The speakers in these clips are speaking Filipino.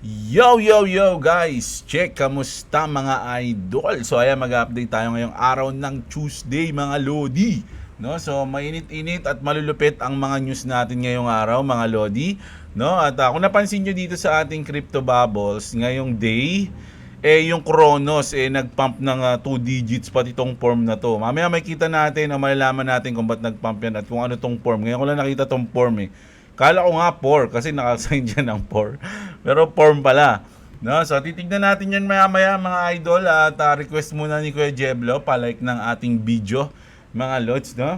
Yo, yo, yo guys! Check, kamusta mga idol? So ayan, mag-update tayo ngayong araw ng Tuesday mga Lodi. No? So mainit-init at malulupit ang mga news natin ngayong araw mga Lodi. No? At kung napansin nyo dito sa ating crypto bubbles, ngayong day, yung Kronos nag-pump ng 2 digits pati itong form na to. Mamaya makita natin o malalaman natin kung ba't nag-pump yan at kung ano tong form. Ngayon ko lang nakita tong form. Kala ko nga 4 kasi nakasign dyan ng 4. Pero form pala. No, so titignan natin yan maya-maya mga idol at request muna ni Kuya Jeblo pa-like ng ating video mga lods, no?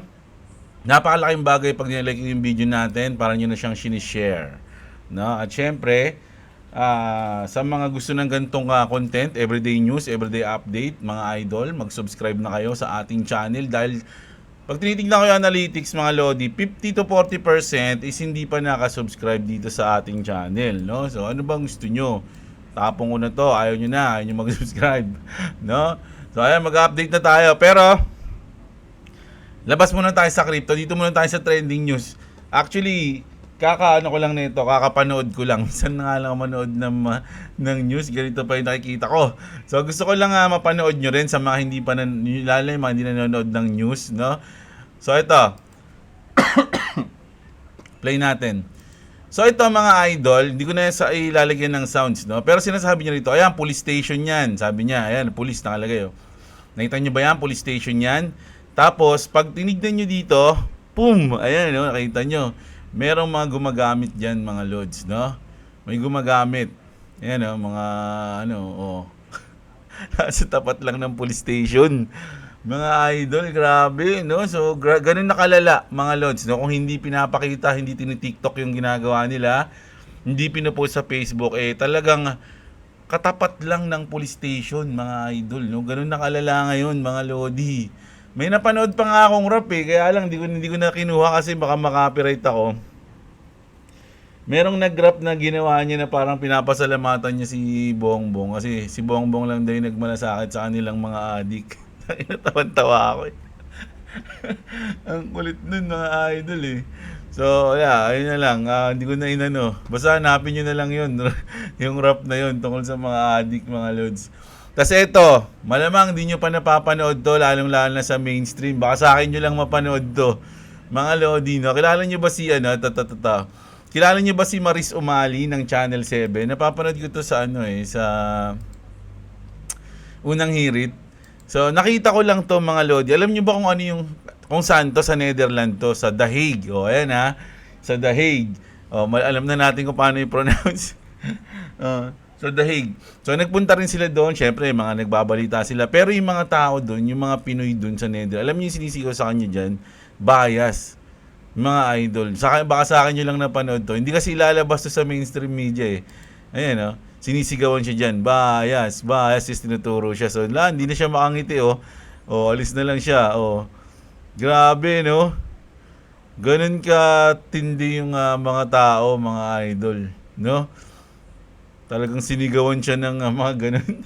Napakalaking bagay pag nilike yung video natin para nyo na siyang sinishare. No? At syempre, sa mga gusto ng ganitong content, everyday news, everyday update, mga idol, mag-subscribe na kayo sa ating channel dahil pag tinitingnan ko yung analytics mga Lodi, 50 to 40% is hindi pa nakasubscribe dito sa ating channel, no? So ano bang gusto nyo? Tapong ko na to, ayaw nyo mag-subscribe, no? So ayan, mag-update na tayo. Pero, labas muna tayo sa crypto, dito muna tayo sa trending news. Actually, kakaano ko lang nito, kakapanood ko lang. Saan na nga lang manood ng news, ganito pa yung nakikita ko. So gusto ko lang mapanood nyo rin sa mga hindi pa lalo yung mga hindi nanonood ng news, no? So ito, play natin. So ito mga idol, hindi ko na sa ilalagyan ng sounds, no? Pero sinasabi niya rito, ayan, police station yan. Sabi niya, ayan, police nakalagay, oh. Nakita niyo ba yan? Police station yan. Tapos, pag tinignan nyo dito, boom! Ayan, no? Nakita nyo. Merong mga gumagamit dyan, mga lods, no? May gumagamit. Ayan, no? Mga, oh. Sa tapat lang ng police station. Mga idol, grabe, no? So, ganun nakalala, mga lods, no? Kung hindi pinapakita, hindi tinitiktok yung ginagawa nila, hindi pinupost sa Facebook, talagang katapat lang ng police station, mga idol, no? Ganun nakalala ngayon, mga lodi. May napanood pa nga akong rap kaya lang hindi ko na kinuha kasi baka makopyright ako. Merong nag-rap na ginawa niya na parang pinapasalamatan niya si Bongbong kasi si Bongbong lang daw yung nagmalasakit sa kanilang mga adik. Natawan-tawa ako Ang kulit nun mga idol So, yeah, ayun na lang. Hindi ko na inano. Basta hanapin nyo na lang yun. Yung rap na yun tungkol sa mga adik, mga lods. Kasi ito, malamang di nyo pa napapanood to, lalong-lalo na sa mainstream. Baka sa akin nyo lang mapanood to. Mga lodi, no? Kilala nyo ba si, Kilala nyo ba si Maris Umali ng Channel 7? Napapanood ko to sa, sa Unang Hirit. So, nakita ko lang to mga lodi. Alam nyo ba kung ano yung kung saan to? Sa Netherlands to, sa The Hague. O, ayan sa The Hague. O, alam na natin kung paano i-pronounce. So The Hague. So nagpunta rin sila doon, syempre mga nagbabalita sila. Pero yung mga tao doon, yung mga Pinoy doon sa Netherlands, alam niyo yung sinisigaw sa kanya diyan, bias. Mga idol. Baka sa akin nyo lang napanood to. Hindi kasi ilalabas to sa mainstream media Ayan sinisigawan siya diyan, bias is tinuturo siya. So hindi na siya makangiti alis na lang siya. Grabe no. Ganun ka tindi yung mga tao, mga idol, no? Talagang sinigawan siya ng mga ganun.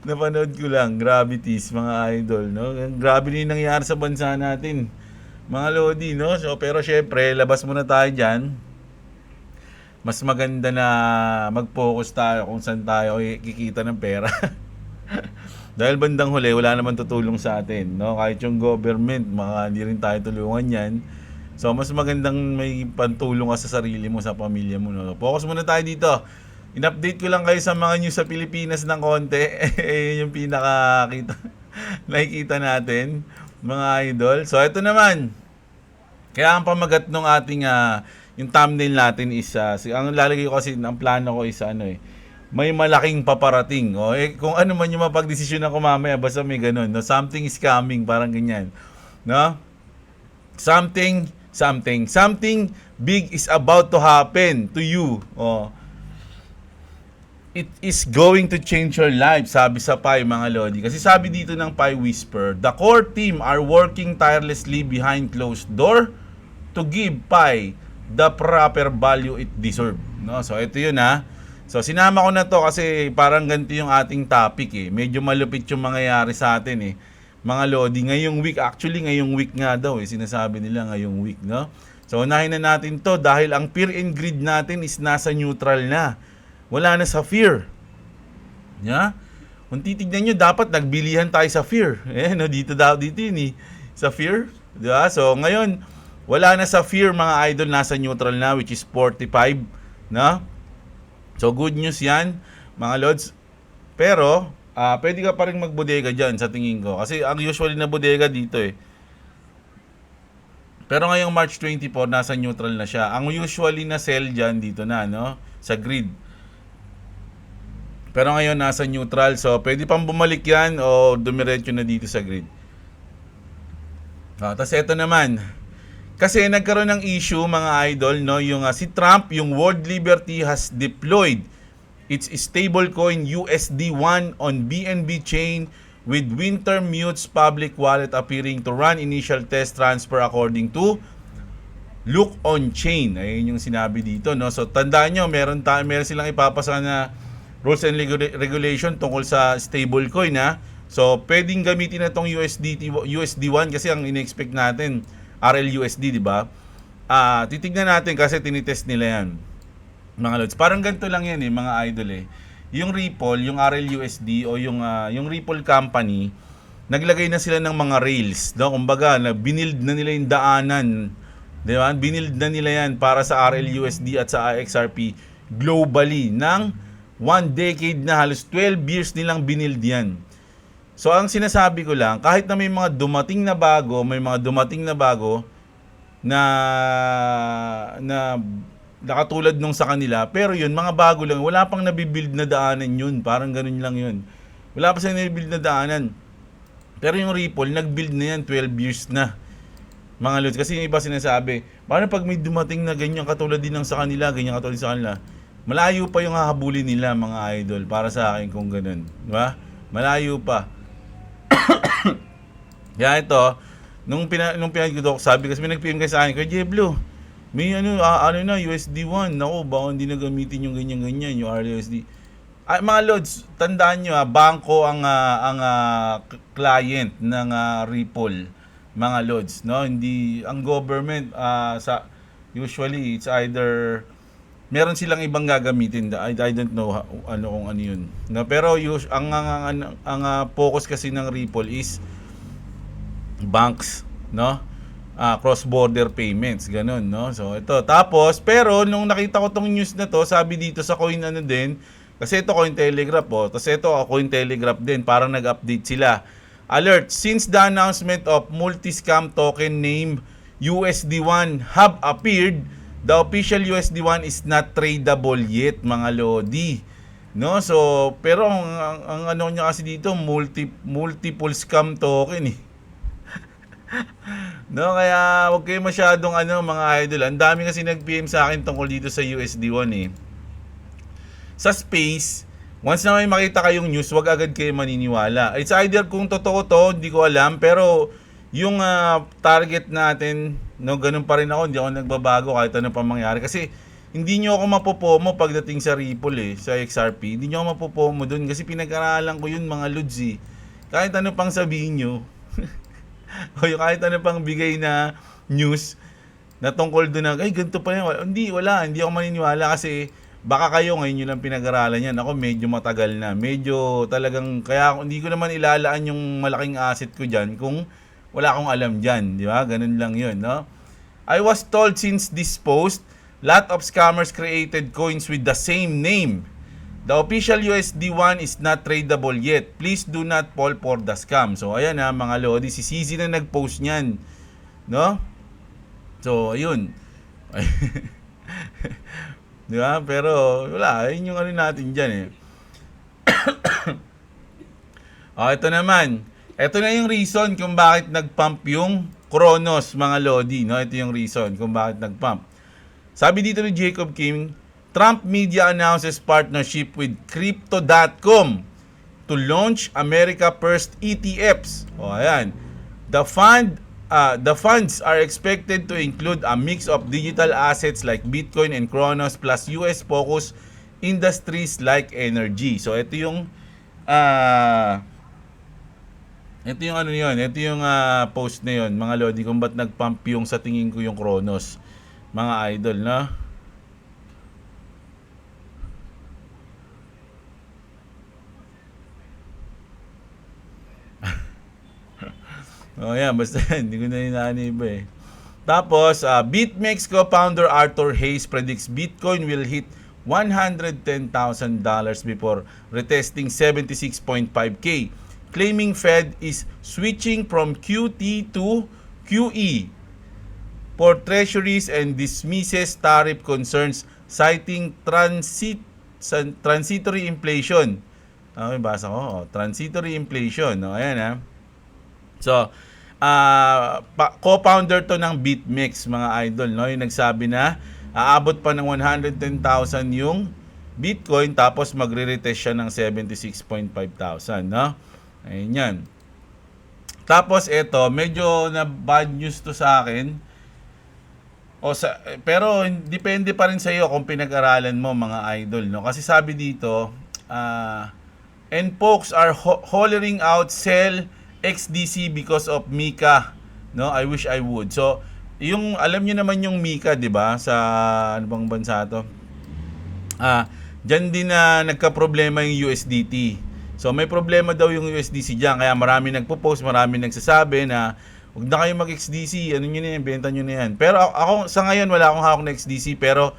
Napanood ko lang, gravities, mga idol, no? Grabe din nangyari sa bansa natin, mga lodi, no? So, pero syempre, labas muna tayo dyan. Mas maganda na mag-focus tayo kung saan tayo kikita ng pera. Dahil bandang huli, wala naman tutulong sa atin, no? Kahit yung government, hindi rin tayo tulungan yan. So, mas magandang may pantulong ka sa sarili mo, sa pamilya mo, no? Focus muna tayo dito. In-update ko lang kayo sa mga news sa Pilipinas ng konti. Yun yung nakikita natin, mga idol. So, ito naman. Kaya ang pamagat ng ating, yung thumbnail natin is, ang lalagay ko kasi, ang plano ko is, may malaking paparating. Kung ano man yung mapagdesisyon ako mamaya, basta may ganun. No? Something is coming, parang ganyan. No? Something big is about to happen to you. It is going to change your life, sabi sa Pi, mga lodi. Kasi sabi dito ng Pi Whisper, the core team are working tirelessly behind closed door to give Pi the proper value it deserves. No? So ito yun So sinama ko na to kasi parang ganito yung ating topic Medyo malupit yung mangyayari sa atin Mga lodi, ngayong week nga daw sinasabi nila ngayong week, no? So unahin na natin to dahil ang fear and greed natin is nasa neutral na. wala na sa Fear. Yeah? Kung titignan nyo, dapat nagbilihan tayo sa Fear. No, dito yun eh. Sa Fear. Diba? So, ngayon, wala na sa Fear mga idol. Nasa neutral na, which is 45. No? So, good news yan, mga lods. Pero, pwede ka pa rin magbodega dyan sa tingin ko. Kasi ang usually na bodega dito eh. Pero ngayong March 24, nasa neutral na siya. Ang usually na sell dyan dito na, no? Sa grid. Pero ngayon nasa neutral, so pwede pang bumalik yan o dumiretso na dito sa grid. Tapos ito naman, kasi nagkaroon ng issue mga idol, no, yung si Trump, yung World Liberty has deployed its stablecoin USD1 on BNB chain with Wintermute's public wallet appearing to run initial test transfer according to Look on Chain. Ayun yung sinabi dito, no. So tandaan nyo, meron silang ipapasa na rules and regulation tungkol sa stablecoin ha. So, pwedeng gamitin na tong USD1 kasi ang in-expect natin RLUSD, di ba? Titignan natin kasi tinitest nila yan. Mga lods, parang ganito lang yan eh, mga idol eh. Yung Ripple, yung RLUSD o yung Ripple company, naglagay na sila ng mga rails, no? Kumbaga, binild na nila yung daanan. Di ba? Binild na nila yan para sa RLUSD at sa XRP globally ng 1 decade na, halos 12 years nilang binild yan. So, ang sinasabi ko lang, kahit na may mga dumating na bago na nakatulad nung sa kanila, pero yun, mga bago lang, wala pang nabibuild na daanan yun. Parang ganun lang yun. Wala pa silang nabibuild na daanan. Pero yung Ripple, nag-build na yan 12 years na. Mga lods, kasi yung iba sinasabi, paano pag may dumating na ganyan katulad din ng sa kanila, ganyan katulad sa kanila, malayo pa yung hahabulin nila mga idol para sa akin kung ganun. Diba? Malayo pa. Kaya ito, nung pinag-doc, sabi kasi may nag-PM kayo sa akin, Kuya Jeblo, may na, USD1. Naku, baka hindi na gamitin yung ganyan-ganyan, yung RLUSD. Mga lods, tandaan nyo, bangko ang client ng Ripple. Mga lods, no? Hindi, ang government, usually, it's either meron silang ibang gagamitin. I don't know kung ano yun. No, pero ang focus kasi ng Ripple is banks, no? Cross-border payments, ganun, no? So ito. Tapos, pero nung nakita ko tong news na to, sabi dito sa Coin ano din, kasi ito Cointelegraph po. Tapos ito Cointelegraph din, parang nag-update sila. Alert, since the announcement of multi-scam token named USD1 have appeared, the official USD1 is not tradable yet, mga lodi. No? So, pero ang ano niya kasi dito, multiple scam token eh. No, kaya wag kayo masyadong mga idol. Ang dami kasi nag-PM sa akin tungkol dito sa USD1 eh. Sa space, once na may makita kayong news, wag agad kayo maniniwala. It's either kung totoo to, hindi ko alam, pero yung target natin, no, ganun pa rin ako, hindi ako nagbabago kahit ano pa mangyari. Kasi hindi nyo ako mapopomo pagdating sa Ripple sa XRP. Hindi nyo ako mapopomo dun kasi pinag-aralan ko yun mga lods eh. Kahit ano pang sabihin nyo, o yung kahit ano pang bigay na news na tungkol dun na, ay ganito pa yan. Hindi ako maniniwala kasi baka kayo ngayon nyo lang pinag-aralan yan. Ako medyo matagal na. Medyo talagang, kaya hindi ko naman ilalaan yung malaking asset ko dyan kung wala akong alam dyan. Di ba? Ganun lang yun, no? I was told since this post, lot of scammers created coins with the same name. The official USD1 is not tradable yet. Please do not fall for the scam. So, ayan mga lodi. Si CZ na nag-post niyan. No? So, ayun. Di ba? Pero, wala. Ayun yung natin dyan eh. Ito naman. Ito na yung reason kung bakit nag-pump yung Cronos, mga lodi. No? Ito yung reason kung bakit nag-pump. Sabi dito ni Jacob Kim, Trump media announces partnership with Crypto.com to launch America First ETFs. O ayan. The funds are expected to include a mix of digital assets like Bitcoin and Cronos plus US focused industries like energy. So ito yung ito yung post na yun, mga lodi, kung ba't nag-pump yung sa tingin ko yung Cronos, mga idol, no? Oh, yeah, basta hindi ko na inaano iba eh. Tapos, BitMEX co-founder Arthur Hayes predicts Bitcoin will hit $110,000 before retesting 76.5K, claiming Fed is switching from QT to QE for treasuries and dismisses tariff concerns, citing transitory inflation. Okay, basa ko. Transitory inflation. Ayan. So, co-founder to ng BitMEX, mga idol, no? Yung nagsabi na aabot pa ng 110,000 yung Bitcoin, tapos magre-retest siya ng 76,500, no? Ayun yan. Tapos ito, medyo na bad news to sa akin. Pero depende pa rin sa iyo kung pinag-aralan mo, mga idol, no? Kasi sabi dito, and folks are hollering out sell XDC because of Mika, no? I wish I would. So, yung alam niyo naman yung Mika, 'di ba? Sa ano bang bansa 'to? Diyan din na nagka-problema yung USDT. So, may problema daw yung USDC diyan, kaya marami nagpo-post, marami nagsasabi na huwag na kayo mag-XDC, ano nyo na yan, benta nyo na yan. Pero ako, sa ngayon, wala akong hawak na XDC, pero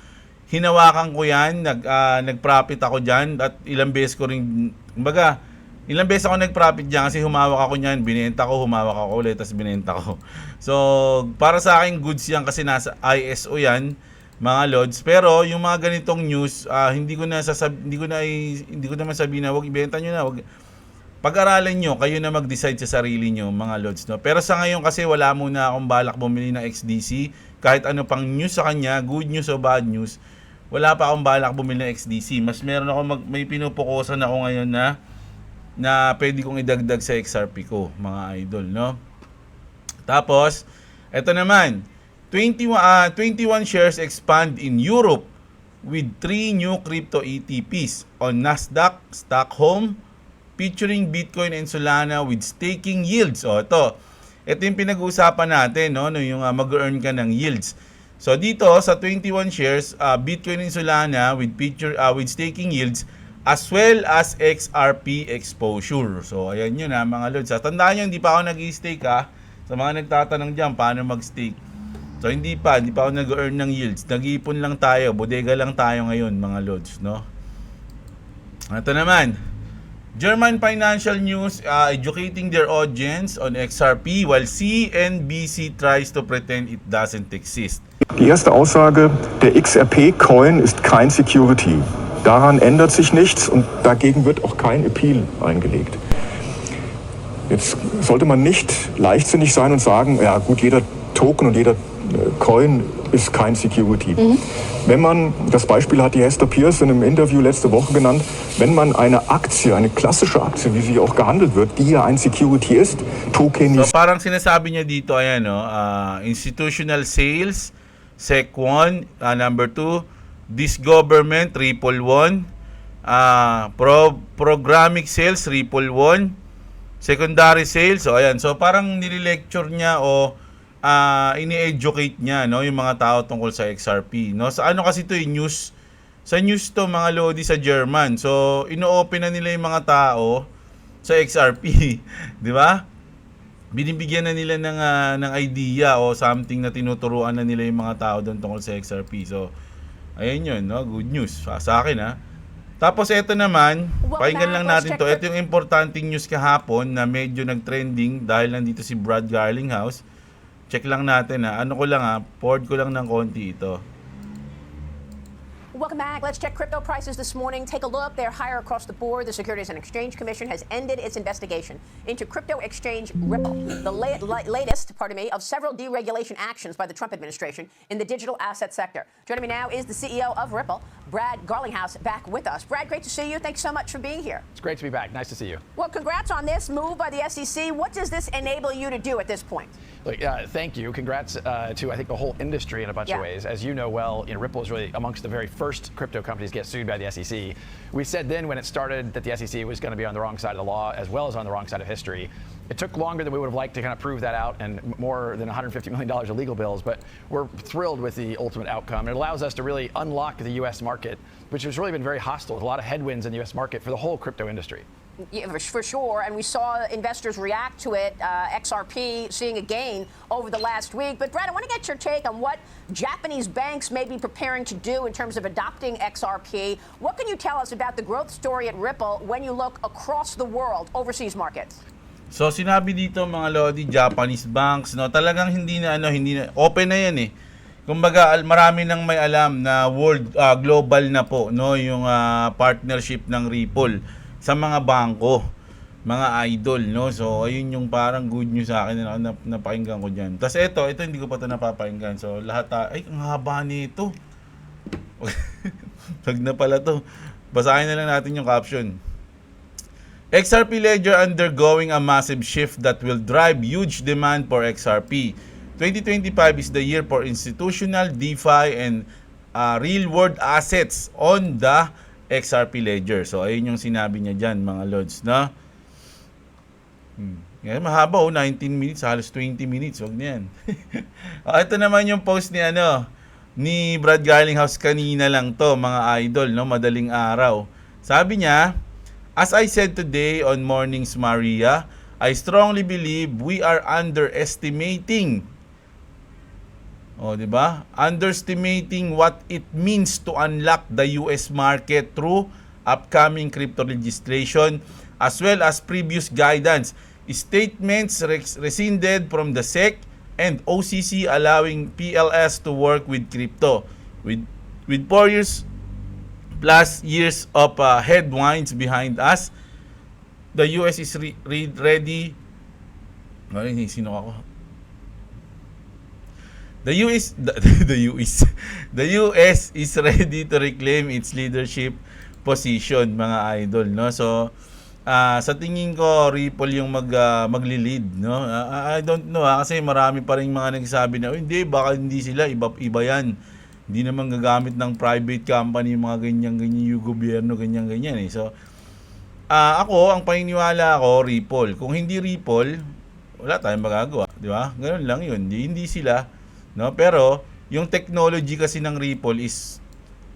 hinawakan ko yan, nag-profit ako dyan, at ilang beses ko rin, ilang beses ako nag-profit dyan kasi humawak ako dyan, binenta ko, humawak ako ulit, tapos binenta ko. So, para sa akin, goods yan kasi nasa ISO yan, mga lods. Pero yung mga ganitong news, hindi ko na masabi na wag ibenta nyo na, wag. Pag-aralan nyo, kayo na mag-decide sa sarili nyo, mga lods, no? Pero sa ngayon kasi wala muna akong balak bumili ng XDC. Kahit ano pang news sa kanya, good news o bad news, wala pa akong balak bumili ng XDC. Mas meron ako, may pinupukusan ako ngayon na pwede kong idagdag sa XRP ko, mga idol, no? Tapos, eto naman, 21 shares expand in Europe with 3 new crypto ETPs on Nasdaq, Stockholm, featuring Bitcoin and Solana with staking yields. Ito yung pinag-uusapan natin, no? Yung mag-earn ka ng yields. So dito sa 21 shares, Bitcoin and Solana with staking yields as well as XRP exposure. So ayan yun, mga lods. Tandaan nyo, hindi pa ako nag-i-stake sa mga nagtatanong dyan paano mag-stake. So hindi pa ako nag-earn ng yields. Nag-iipon lang tayo, bodega lang tayo ngayon, mga lods, no? Ito naman, German financial news educating their audience on XRP while CNBC tries to pretend it doesn't exist. Die erste Aussage, der XRP-Coin ist kein Security. Daran ändert sich nichts und dagegen wird auch kein Appeal eingelegt. Jetzt sollte man nicht leichtsinnig sein und sagen, ja gut, jeder Token und jeder Coin ist kein Security. Wenn man, das Beispiel hat die Hester Pierce in einem Interview letzte Woche genannt, wenn man eine Aktie, eine klassische Aktie, wie sie auch gehandelt wird, die ja ein Security ist, tokenisiert. So parang sinasabi niya dito, ayan, no, institutional sales, SEC1, number 2, this government, Ripple 1, programmatic sales, Ripple 1, secondary sales, so ayan, so parang nililecture niya o ini-educate niya, no, yung mga tao tungkol sa XRP, no? Sa ano kasi ito news, sa news to, mga lodi, sa German. So ino-open na nila yung mga tao sa XRP, di ba? Binibigyan na nila ng idea o something na tinuturuan na nila yung mga tao doon tungkol sa XRP. So ayun yun, no? Good news sa akin, ha. Tapos ito naman, pakinggan lang natin to. Ito yung importanteng news kahapon na medyo nag-trending dahil nandito si Brad Garlinghouse. Check lang natin, forward ko lang ng konti ito. Welcome back. Let's check crypto prices this morning. Take a look. They're higher across the board. The Securities and Exchange Commission has ended its investigation into crypto exchange Ripple, the latest, of several deregulation actions by the Trump administration in the digital asset sector. Joining me now is the CEO of Ripple, Brad Garlinghouse, back with us. Brad, great to see you. Thanks so much for being here. It's great to be back. Nice to see you. Well, congrats on this move by the SEC. What does this enable you to do at this point? Look, thank you. Congrats to, I think, the whole industry in a bunch of ways. As you know well, Ripple is really amongst the very first crypto companies to get sued by the SEC. We said then when it started that the SEC was going to be on the wrong side of the law as well as on the wrong side of history. It took longer than we would have liked to kind of prove that out, and more than $150 million of legal bills, but we're thrilled with the ultimate outcome. It allows us to really unlock the U.S. market, which has really been very hostile, with a lot of headwinds in the U.S. market for the whole crypto industry. Yeah, for sure, and we saw investors react to it, XRP seeing a gain over the last week. But Brad, I want to get your take on what Japanese banks may be preparing to do in terms of adopting XRP. What can you tell us about the growth story at Ripple when you look across the world, overseas markets? So sinabi dito mga Lodi, Japanese banks, no, talagang hindi na open na 'yan eh. Kumbaga marami nang may alam na global na po, no, yung partnership ng Ripple sa mga bangko, mga idol, no. So ayun yung parang good news sa akin na napakinggan ko diyan. Tapos ito hindi ko pa 'to napapakinggan. So lahat ang haba nito. Wag na pala 'to. Basahin na lang natin yung caption. XRP Ledger undergoing a massive shift that will drive huge demand for XRP. 2025 is the year for institutional DeFi and real-world assets on the XRP Ledger. So, ayun yung sinabi niya dyan, mga Lods, no? Yan, mahaba, 19 minutes, halos 20 minutes. Huwag na yan. Ito naman yung post ni Brad Garlinghouse kanina lang to, mga idol, no? Madaling araw. Sabi niya, as I said today on Mornings Maria, I strongly believe we are underestimating underestimating what it means to unlock the US market through upcoming crypto legislation as well as previous guidance. Statements rescinded from the SEC and OCC allowing PLS to work with crypto. With 4 years plus years of headwinds behind us, the US is ready. Sino ako? The US is ready to reclaim its leadership position, mga idol, no? So sa tingin ko Ripple yung magli-lead, no? I don't know kasi marami pa ring mga nagsabi na hindi, baka hindi sila, iba yan. Hindi naman gagamit ng private company mga ganyan yung gobyerno ganyan eh. So ako ang paniniwala ko Ripple. Kung hindi Ripple, wala tayong magagawa, di ba? Ganoon lang 'yun. Hindi sila, no? Pero yung technology kasi ng Ripple is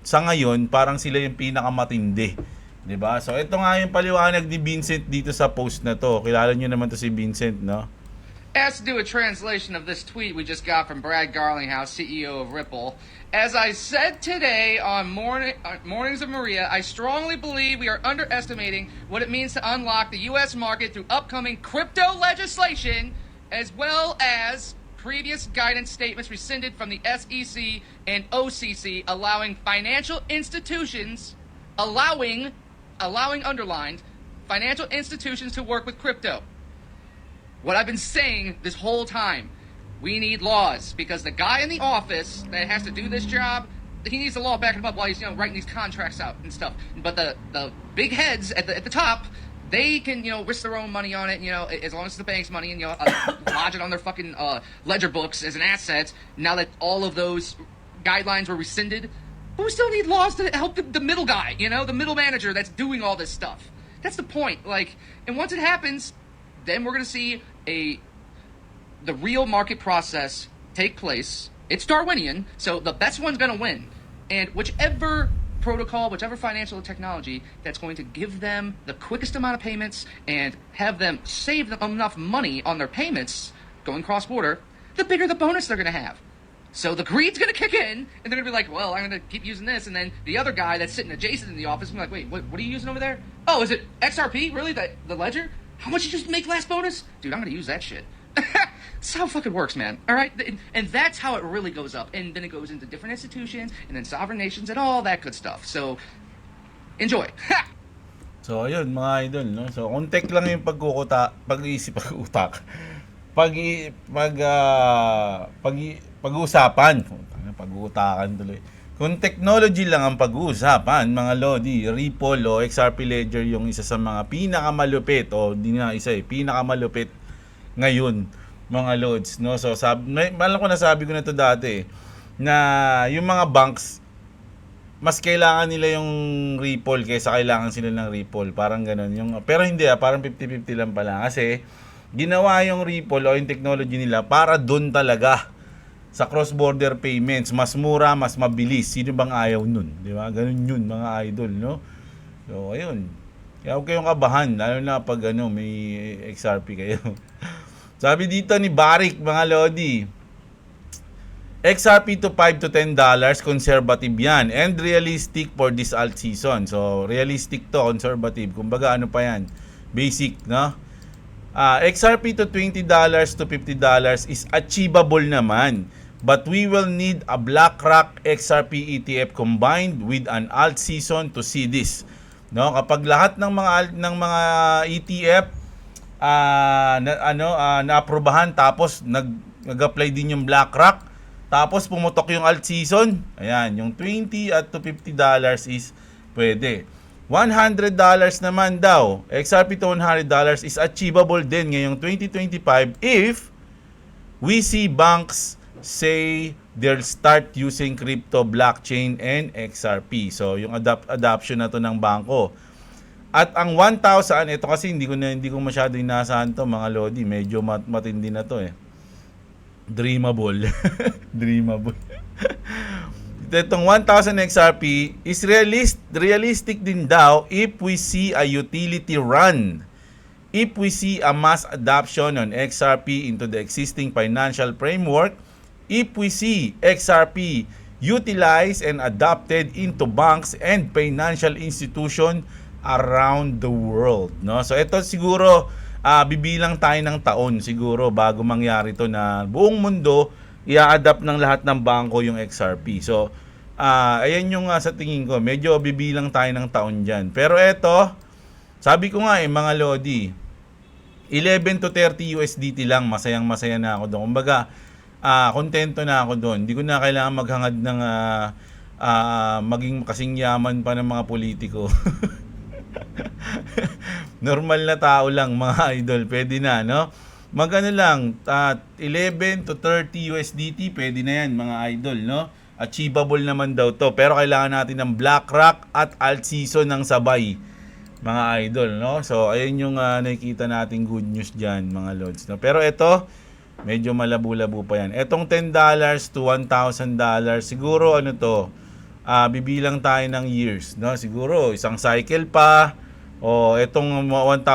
sa ngayon parang sila yung pinakamatindi, 'di ba? So ito nga yung paliwanag ni Vincent dito sa post na to. Kilala niyo naman to si Vincent, no? As to do a translation of this tweet we just got from Brad Garlinghouse, CEO of Ripple. As I said today on Mornings of Maria, I strongly believe we are underestimating what it means to unlock the U.S. market through upcoming crypto legislation, as well as previous guidance statements rescinded from the SEC and OCC, allowing financial institutions, underlined, financial institutions to work with crypto. What I've been saying this whole time, we need laws because the guy in the office that has to do this job, he needs the law backing him up while he's writing these contracts out and stuff. But the big heads at the top, they can risk their own money on it. As long as it's the bank's money and lodge it on their fucking ledger books as an asset. Now that all of those guidelines were rescinded, but we still need laws to help the middle guy. The middle manager that's doing all this stuff. That's the point. And once it happens, then we're gonna see the real market process take place. It's Darwinian, so the best one's gonna win. And whichever protocol, whichever financial technology that's going to give them the quickest amount of payments and have them save them enough money on their payments going cross-border, the bigger the bonus they're gonna have. So the greed's gonna kick in, and they're gonna be like, well, I'm gonna keep using this, and then the other guy that's sitting adjacent in the office will be like, wait, what are you using over there? Oh, is it XRP? Really? The ledger? How much did you make last bonus? Dude, I'm gonna use that shit. That's how it fucking works, man. All right? And that's how it really goes up. And then it goes into different institutions, and then sovereign nations, and all that good stuff. So, enjoy. So, ayun, mga idol, no? So, kontek lang yung pag-uusapan. Pag-uutakan tuloy. Kung technology lang ang pag-uusapan, mga Lodi, Ripple o XRP Ledger yung isa sa mga pinakamalupit pinakamalupit ngayon, mga Lods, no? So malam ko nasabi ko na to dati na yung mga banks mas kailangan nila yung Ripple kaysa kailangan sila ng Ripple, parang ganoon pero hindi parang 50-50 lang pala kasi ginawa yung Ripple o yung technology nila para doon talaga sa cross-border payments, mas mura, mas mabilis. Sino bang ayaw nun? Di ba? Ganun yun, mga idol, no? So, ayun. Kaya huwag kayong kabahan, lalo na pag may XRP kayo. Sabi dito ni Barik, mga Lodi, XRP to $5 to $10, conservative yan. And realistic for this alt season. So, realistic to, conservative. Kumbaga, ano pa yan? Basic, no? XRP to $20 to $50 is achievable naman. But we will need a BlackRock XRP ETF combined with an alt season to see this. No, kapag lahat ng mga ETF na-aprobahan tapos nag-apply din yung BlackRock, tapos pumutok yung alt season, ayan, yung $20 at to $50 is pwede. $100 naman daw, XRP to $100 is achievable din ngayong 2025 if we see banks say they'll start using crypto, blockchain, and XRP. So, yung adoption na to ng bangko. At ang 1,000, ito kasi hindi ko masyado inasahan to, mga Lodi. Medyo matindi na to eh. Dreamable. Dreamable. Itong 1,000 XRP is realistic din daw if we see a utility run. If we see a mass adoption on XRP into the existing financial framework, if we see XRP utilized and adopted into banks and financial institution around the world, no? So ito siguro bibilang tayo ng taon siguro bago mangyari to na buong mundo i-adapt ng lahat ng bangko yung XRP. So ayan yung sa tingin ko, medyo bibilang tayo ng taon diyan. Pero ito, sabi ko nga mga Lodi, 11 to 30 USDT lang, masayang-masaya na ako doon. Kumbaga, kontento na ako doon. Hindi ko na kailangan maghangad ng maging kasing yaman pa ng mga politiko. Normal na tao lang, mga idol. Pwede na, no? Magano lang, 11 to 30 USDT, pwede na yan, mga idol, no? Achievable naman daw to. Pero kailangan natin ng BlackRock at alt season ng sabay, mga idol, no? So, ayun yung nakikita nating good news dyan, mga lods, no? Pero ito, medyo malabo-labo pa yan. Etong $10 to $1,000, siguro ano to, bibilang tayo ng years, no? Siguro isang cycle pa, o etong $1,000,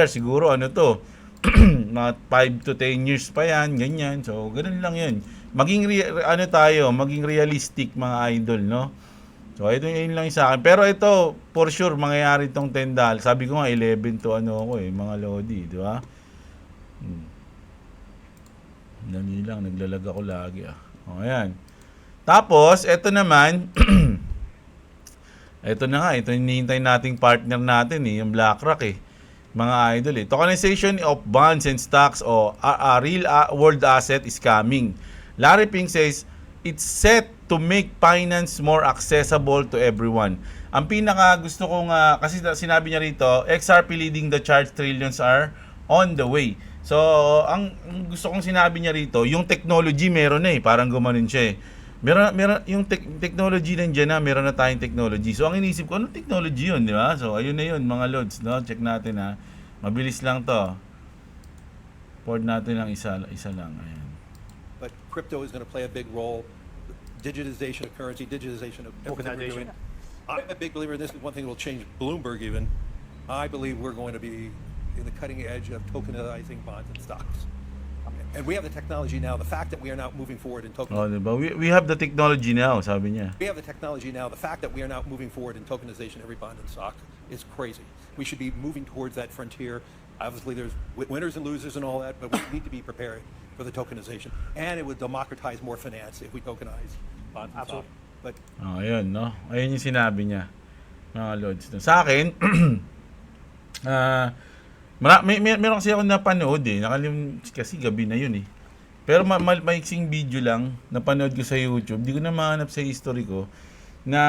siguro ano to, mga 5 to 10 years pa yan, ganyan. So, ganun lang yun. Maging maging realistic, mga idol, no? So, ito yun lang sa akin. Pero ito, for sure, mangyayari itong $10. Sabi ko nga, 11 to mga Lodi, di ba? Dali lang, naglalag ako lagi O, ayan. Tapos, ito naman, ito na nga, ito yung hinihintay nating partner natin yung BlackRock mga idol Tokenization of bonds and stocks o real world asset is coming. Larry Pink says, it's set to make finance more accessible to everyone. Ang pinaka gusto kong, kasi sinabi niya rito, XRP leading the charge, trillions are on the way. So, ang gusto kong sinabi niya rito, yung technology meron na parang gumanon siya Meron yung technology nandiyan na, meron na tayong technology. So, ang inisip ko, anong technology yun, di ba? So, ayun na yun, mga lods, no? Check natin, Mabilis lang to. Port natin lang isa lang. Ayan. But crypto is going to play a big role. Digitization of currency, digitization of everything we're doing. I'm a big believer in this. One thing that will change Bloomberg even. I believe we're going to be in the cutting edge of tokenizing bonds and stocks. And we have the technology now. The fact that we are now moving forward in tokenization. Diba? We have the technology now, sabi niya. We have the technology now. The fact that we are now moving forward in tokenization of every bond and stock is crazy. We should be moving towards that frontier. Obviously, there's winners and losers and all that, but we need to be prepared for the tokenization. And it would democratize more finance if we tokenize bonds and stock. But ayun, no? Ayun yung sinabi niya, mga lods. Sa akin, meron kasi ako napanood kasi gabi na yun Pero maiksing video lang, napanood ko sa YouTube. Di ko na mahanap sa history ko na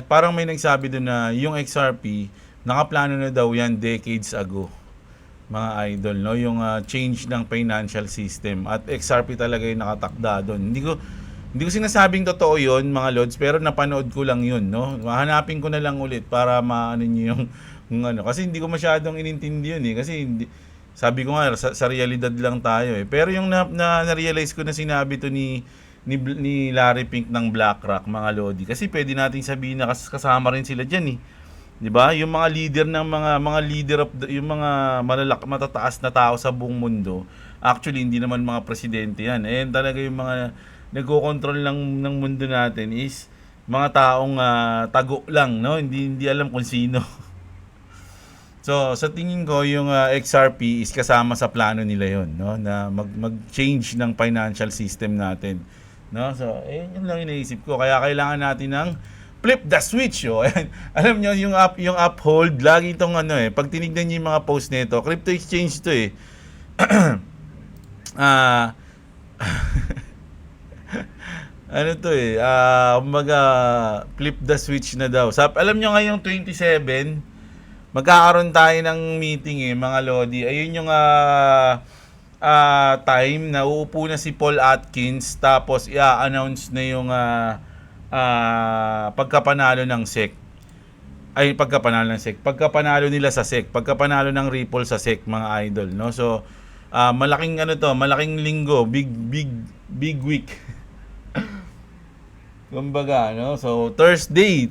parang may nagsabi doon na yung XRP, nakaplano na daw yan decades ago. Mga idol, no? Yung change ng financial system. At XRP talaga yung nakatakda doon. Hindi ko sinasabing totoo yun, mga lods, pero napanood ko lang yun, no? Hanapin ko na lang ulit para maano niyo yung kasi hindi ko masyadong inintindi yun kasi sabi ko nga sa realidad lang tayo pero yung na-realize ko na sinabi to ni Larry Pink ng BlackRock, mga Lodi, kasi pwede nating sabihin na kasama rin sila diyan 'Di ba? Yung mga leader ng mga leader of yung mga matataas na tao sa buong mundo, actually hindi naman mga presidente 'yan. Eh talaga yung mga nagko-control ng mundo natin is mga taong tago lang, no? Hindi alam kung sino. So, sa tingin ko yung XRP is kasama sa plano nila 'yon, no? Na mag-change ng financial system natin, no? So, yun lang iniisip ko. Kaya kailangan natin ng flip the switch, oh. Alam niyo yung Uphold, lagi itong pag tinignan niyo yung mga post nito, crypto exchange to eh. Ano to eh, kumbaga flip the switch na daw. Alam niyo ngayong 27, magkakaroon tayo ng meeting mga Lodi. Ayun yung time na uupo na si Paul Atkins, tapos i-announce na yung pagkapanalo ng SEC. Pagkapanalo nila sa SEC, pagkapanalo ng Ripple sa SEC, mga idol, no? So malaking malaking linggo, big week. Kumbaga, no? So Thursday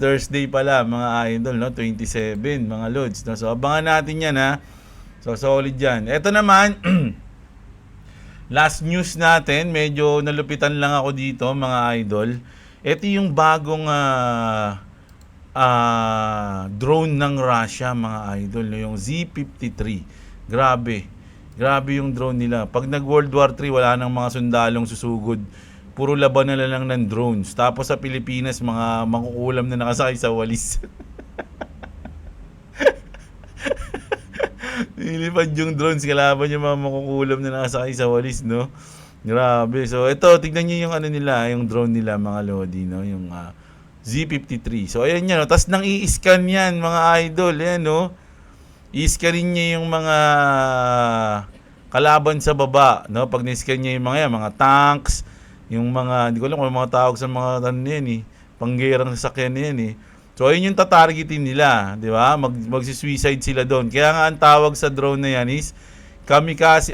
pala, mga idol, no? 27, mga lods, no? So abangan natin 'yan, ha. So solid 'yan. Ito naman last news natin, medyo nalupitan lang ako dito, mga idol. Ito yung bagong drone ng Russia, mga idol, no? Yung Z-53. Grabe yung drone nila. Pag nag-World War 3, wala nang mga sundalong susugod. Puro laban na lang ng drones. Tapos sa Pilipinas, mga mangkukulam na nakasakay sa walis. Nilipad yung drones, kalaban yung mga mangkukulam na nakasakay sa walis, no? Grabe. So ito, tignan niyo yung nila, yung drone nila, mga Lodi, no? Yung Z-53. So ayan yan, no? Tapos nang i-scan yan, mga idol, ayan, no? I-scanin niya yung mga kalaban sa baba, no? Pag ni-scan niya yung mga tanks, yung mga, hindi ko alam kung mga tawag sa mga yan, panggerang sasakyan yan, So ayun yung tatargetin nila, di ba? Magsi-suicide sila doon. Kaya nga ang tawag sa drone na yan is kamikaze,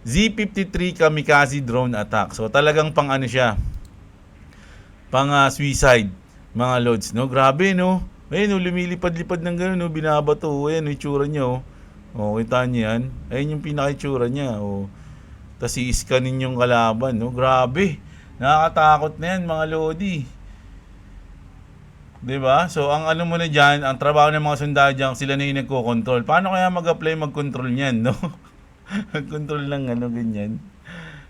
Z-53 kamikaze drone attack. So talagang pang siya, pang suicide, mga lods, no? Grabe, no? Ayun, lumilipad-lipad ng gano'n, no? Binabato, ayun, yung itsura niya, oh. Oh, kita niyo yan? Ayun yung pinaka-itsura niya, oh. Tapos i-scanin yung kalaban, no? Grabe. Nakakatakot na yan, mga lodi. Diba? So, ang mo na dyan, ang trabaho ng mga sundalo dyan, sila na yung nagko-control. Paano kaya mag-apply, mag-control niyan, no? Mag-control lang, ganyan.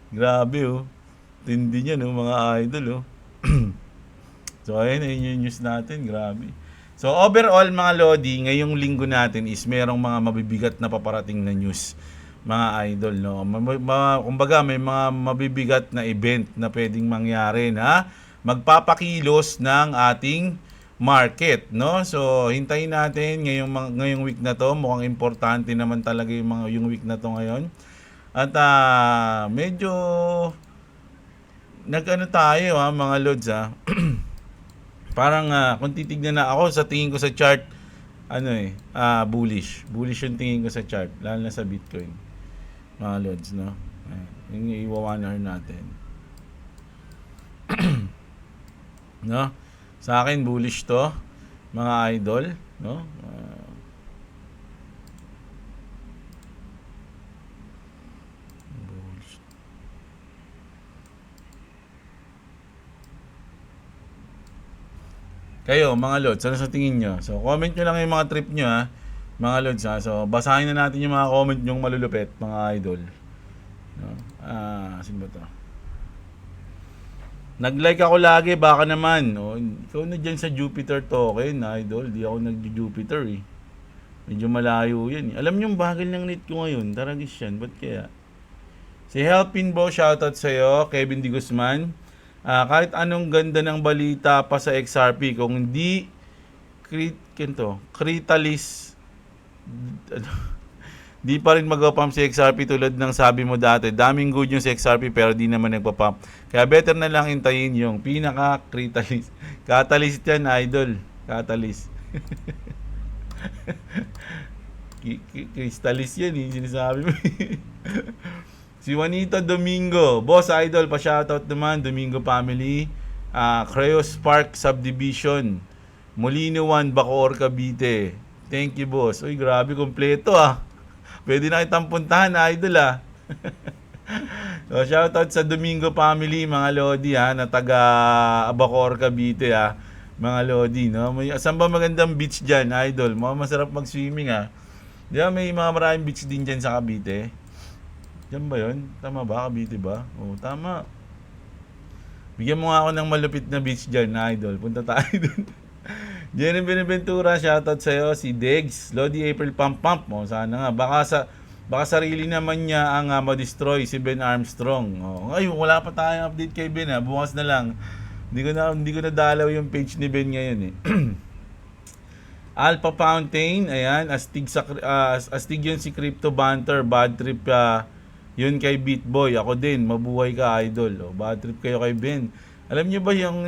Grabe, oh. Tindi niya, no, mga idol, oh. So, ayun yung news natin. Grabe. So, overall, mga Lodi, ngayong linggo natin is merong mga mabibigat na paparating na news, mga idol, no? Kumbaga, may mga mabibigat na event na pwedeng mangyari na magpapakilos ng ating market, no? So, hintayin natin ngayong week na to. Mukhang importante naman talaga yung week na to ngayon. At medyo tayo, mga Lods, Parang kung titignan na ako, sa tingin ko sa chart, bullish. Bullish yung tingin ko sa chart, lalo na sa Bitcoin. Mga Lods, no? Yung i-1 hour natin. No? Sa akin, bullish to, mga idol, no? Kayo, mga Lods, ano sa tingin nyo? So, comment nyo lang yung mga trip nyo, mga Lods, So, basahin na natin yung mga comment nyong malulupit, mga idol. No? Sino ba to? Nag-like ako lagi, baka naman. No? Ikaw na dyan sa Jupiter token, idol. Di ako nag-Jupiter, Medyo malayo yan, Alam nyo yung bagal ng net ko ngayon. Taragis yan, ba't kaya? Si Helpin Bo, shoutout sa'yo. Kevin D. Guzman. Kahit anong ganda ng balita pa sa XRP, kung hindi Critalis, di pa rin mag-pump si XRP tulad ng sabi mo dati. Daming good yung si XRP pero di naman nagpa-pump. Kaya better na lang hintayin yung pinaka-Critalis. Catalyst yan, idol. Catalyst. Crystallis yan, sinasabi mo. Si Juanito Domingo, Boss Idol, pa-shoutout naman, Domingo family. Creos Park Subdivision. Molino 1, Bacoor, Cavite. Thank you, boss. Uy, grabe, kompleto Pwede na kitang puntahan, idol So, shoutout sa Domingo family, mga Lodi na taga Bacoor, Cavite mga Lodi, no? Saan ba magandang beach dyan, idol? Masarap mag-swimming Di ba may mga maraming beach din dyan sa Cavite? Diyan ba yun? Tama ba? Cavite ba? Oo, tama. Bigyan mo nga ako ng malupit na beach dyan, idol. Punta tayo dun. Jenny Benaventura, shoutout sa'yo. Si Degs, Lodi April Pump Pump. Sana nga. Baka sarili naman niya ang ma-destroy si Ben Armstrong. Ay, wala pa tayong update kay Ben Bukas na lang. Hindi ko na dalaw yung page ni Ben ngayon Alpha Fountain, ayan, astig yun si Crypto Banter, bad trip yun kay Beatboy. Ako din, mabuhay ka, idol. Bad trip kayo kay Ben. Alam niyo ba yung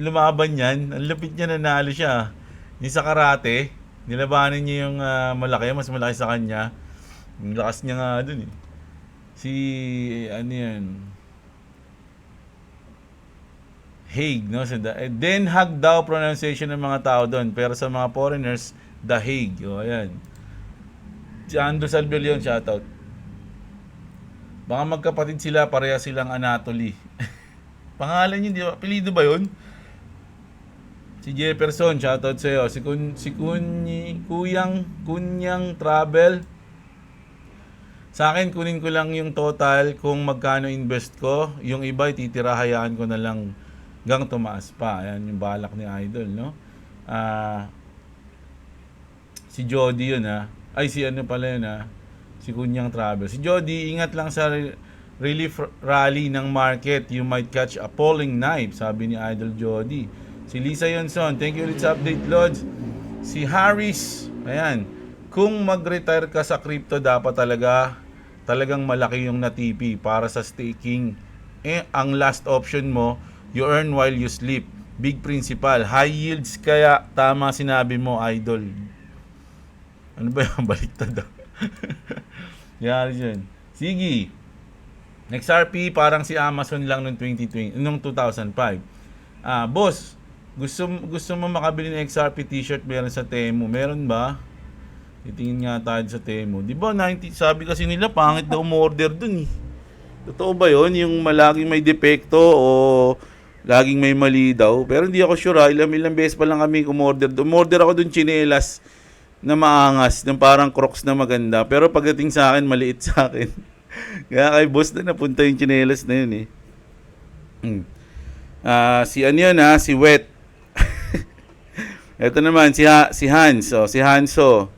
lumaban yan? Ang lapit niya, nanalo siya. Yung sa karate, nilabanan niya yung malaki, mas malaki sa kanya. Yung lakas niya nga dun Si, ano yan? Hague, no? So, Den Haag daw pronunciation ng mga tao doon. Pero sa mga foreigners, The Hague. Ayan. Si Ando Salvelion, shoutout. Baka magkapatid sila, pareha silang Anatoly. Pangalan yun, di ba? Apelido ba yun? Si Jefferson, shoutout sa'yo. Si Kunyang Travel. Sa akin, kunin ko lang yung total kung magkano invest ko. Yung iba, titira, hayaan ko na lang hanggang tumaas pa. Ayan yung balak ni Idol, no? Si Jody yun, Ay, si ano pala yun, Si Kunyang Travel. Si Jody, ingat lang sa relief rally ng market. You might catch a falling knife, sabi ni Idol Jody. Si Lisa Yonson, thank you ulit sa update, Lods. Si Harris, ayan, kung mag-retire ka sa crypto, dapat talagang malaki yung natipi para sa staking. Ang last option mo, you earn while you sleep. Big principal, high yields, kaya tama sinabi mo, Idol. Ano ba yung baliktad Yari dyan. Sige. XRP parang si Amazon lang noong 2005. Boss, gusto mo makabili ng XRP t-shirt meron sa Temu? Meron ba? Titingin nga tayo sa Temu. Di ba 90, sabi kasi nila pangit daw umorder dun Totoo ba yun? Yung laging may depekto o laging may mali daw? Pero hindi ako sure Ilang beses pa lang kami umorder. Umorder ako dun tsinelas na maangas, ng parang Crocs na maganda. Pero pagdating sa akin, maliit sa akin. Kaya kay boss na napunta yung tsinelas na yun Si ano yun si Wet. Ito naman, si Hans. Si Hanso.